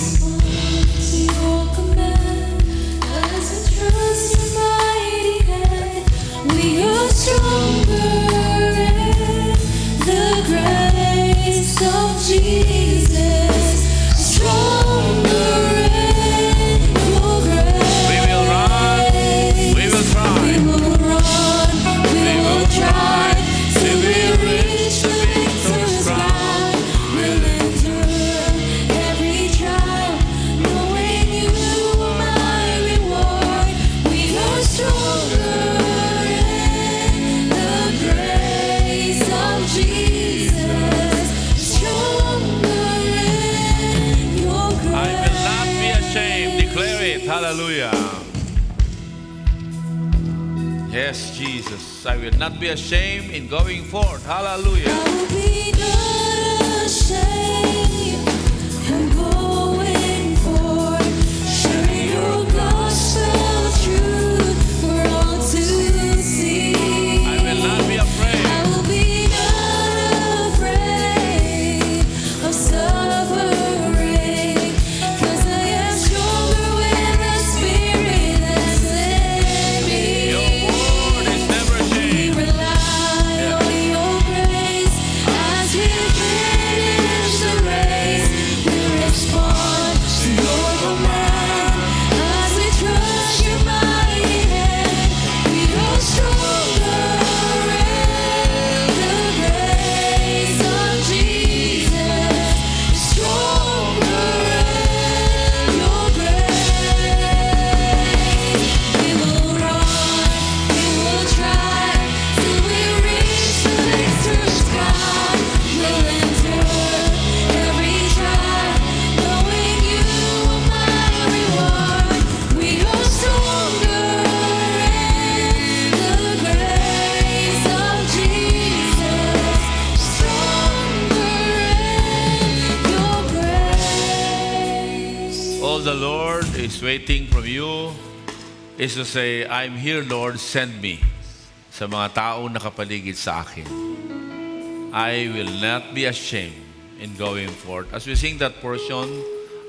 We are stronger in the grace of Jesus. Stronger in your grace. We will run. We will try. We will run. We will try till we reach the victor's ground. We'll endure every trial, knowing you are my reward. We are stronger in the grace of Jesus. Stronger in your grace. I will not be ashamed. Declare it. Hallelujah. Yes, Jesus. I will not be ashamed in going forth. Hallelujah. I will be not ashamed in going forth, sharing your gospel truth for all to see. I will not be afraid. I will be not afraid of suffering, 'cause I am stronger with the Spirit that's in me. Your word is never We changed. rely on your grace as we finish the race. We respond to your command as we trust your mighty hand. We are stronger in the grace of Jesus. Stronger in your grace. We will run, we will try till we reach the victor's ground. We'll endure every trial, knowing you are my reward. We are stronger in the grace of Jesus. Stronger in your grace. All the Lord is waiting from you is to say, I'm here, Lord, send me. Sa mga taong nakapaligid sa akin. I will not be ashamed in going forth. As we sing that portion,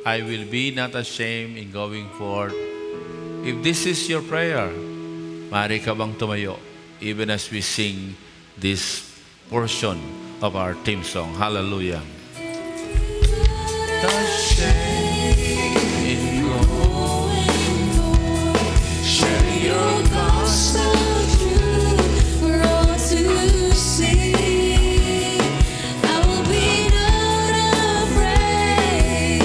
I will be not ashamed in going forth. If this is your prayer, maaari ka bang tumayo even as we sing this portion of our theme song. Hallelujah. Sharing your gospel truth for all to see. I will be not afraid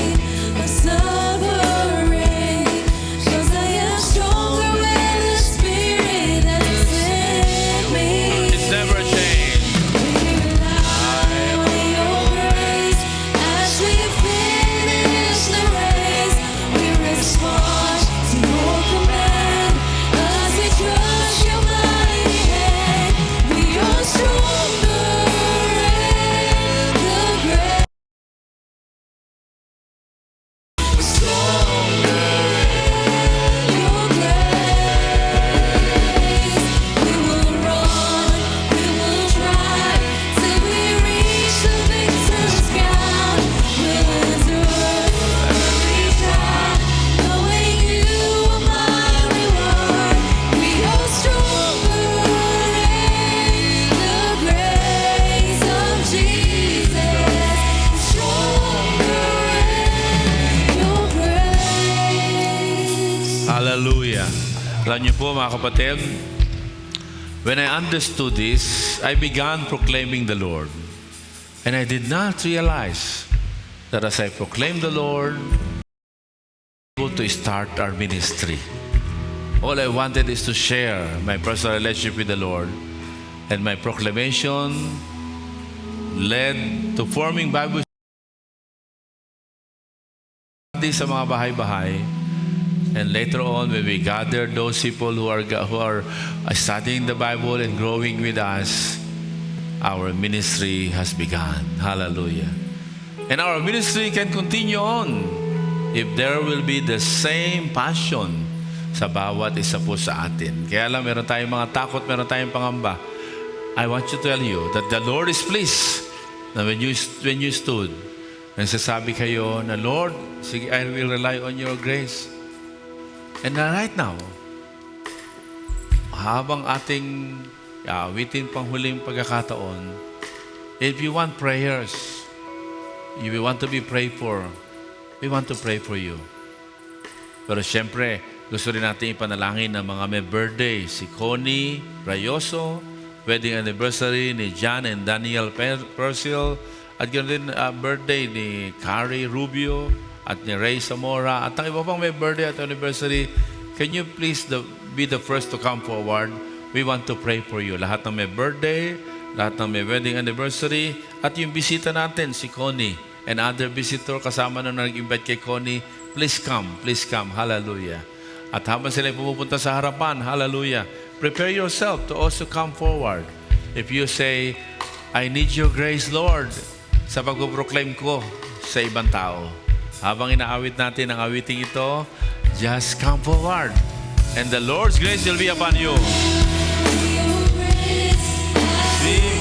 of suffering, 'cause I am stronger with the Spirit that's in me. It's never changed. We rely on your grace as we finish the race. We respond to your command as we trust your mighty hand. We are stronger in the grace. Stronger in your grace. We will run, we will try till we reach the victor's ground. We'll endure every trial, knowing you are my reward. We are stronger in the grace of Jesus. Stronger in your grace. Hallelujah. Alam niyo po mga kapatid, when I understood this, I began proclaiming the Lord. And I did not realize that as I proclaimed the Lord, able to start our ministry. All I wanted is to share my personal relationship with the Lord. And my proclamation led to forming Bible studies sa mga bahay-bahay. And later on, when we gather those people who are studying the Bible and growing with us, our ministry has begun. Hallelujah. And our ministry can continue on if there will be the same passion sa bawat isa po sa atin. Kaya lang, meron tayong mga takot, meron tayong pangamba. I want to tell you that the Lord is pleased na when you stood, nagsasabi kayo na, Lord, sige, I will rely on your grace. And right now, habang ating awitin pang huling pagkakataon, if you want prayers, if you want to be prayed for, we want to pray for you. Pero siyempre, gusto rin natin ipanalangin ng mga may birthday. Si Connie Rayoso, wedding anniversary ni John and Daniel Persil, at ganoon din birthday ni Carrie Rubio at ni Ray Zamora, at ang iba pang may birthday at anniversary. Can you please be the first to come forward? We want to pray for you. Lahat ng may birthday, lahat ng may wedding anniversary, at yung bisita natin, si Connie, and other visitor kasama na nag-invite kay Connie, please come, hallelujah. At habang sila pumupunta sa harapan, hallelujah, prepare yourself to also come forward. If you say, I need your grace, Lord, sa pag-proclaim ko sa ibang tao. Habang inaawit natin ang awiting ito, just come forward. And the Lord's grace will be upon you.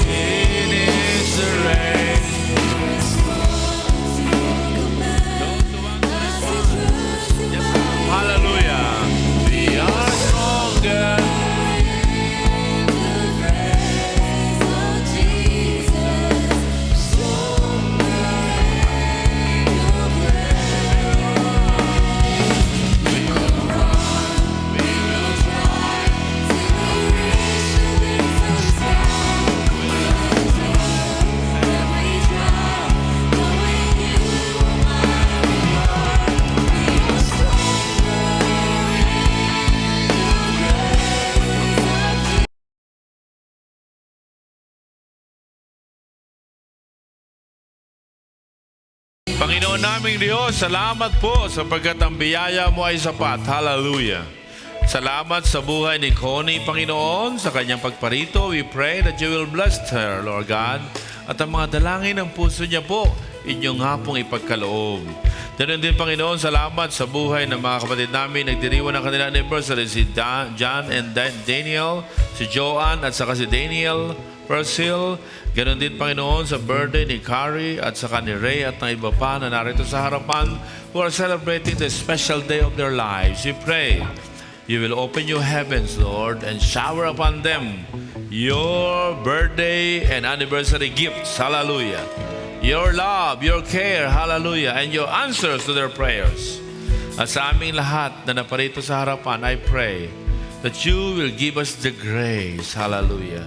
Finish the race. Hallelujah. We are stronger. Panginoon naming Diyos, salamat po sapagkat ang biyaya mo ay sapat. Hallelujah. Salamat sa buhay ni Connie, Panginoon, sa kanyang pagparito. We pray that you will bless her, Lord God. At ang mga dalangin ng puso niya po, inyong nga pong ipagkaloob. Ganun din, Panginoon, salamat sa buhay ng mga kapatid namin. Nagdiriwan ng kanilang anniversary, si John and Daniel, si Joanne, at saka si Daniel Persil. Ganon din, Panginoon, sa birthday ni Carrie at saka ni Ray at ng iba pa na narito sa harapan who are celebrating the special day of their lives. We pray you will open your heavens, Lord, and shower upon them your birthday and anniversary gifts. Hallelujah. Your love, your care, hallelujah, and your answers to their prayers. At sa aming lahat na naparito sa harapan, I pray that you will give us the grace, hallelujah,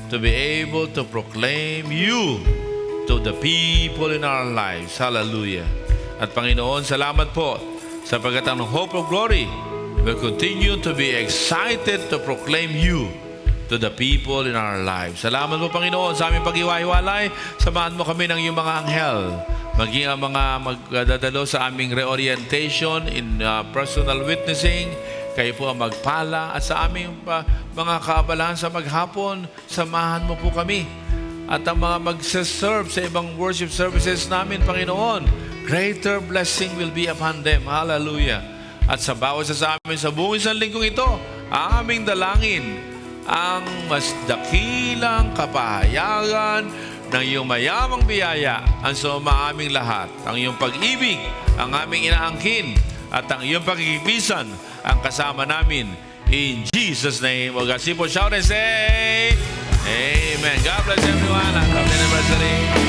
to be able to proclaim you to the people in our lives. Hallelujah. At Panginoon, salamat po sapagkat ang hope of glory will continue to be excited to proclaim you to the people in our lives. Salamat po, Panginoon, sa aming pag-iwa-iwalay. Samahan mo kami ng iyong mga anghel. Maging ang mga magdadalo sa aming reorientation in personal witnessing. Kayo po ang magpala at sa aming mga kaabalahan sa maghapon, samahan mo po kami. At ang mga magsaserve sa ibang worship services namin, Panginoon, greater blessing will be upon them. Hallelujah. At sa bawat sa amin sa buong isang linggong ito, aming dalangin ang mas dakilang kapahayagan ng iyong mayamang biyaya ang suma aming lahat. Ang iyong pag-ibig, ang aming inaangkin, at ang iyong pagkikipisan ang kasama namin. In Jesus' name, we'll shout and say, Amen. God bless everyone. Happy anniversary.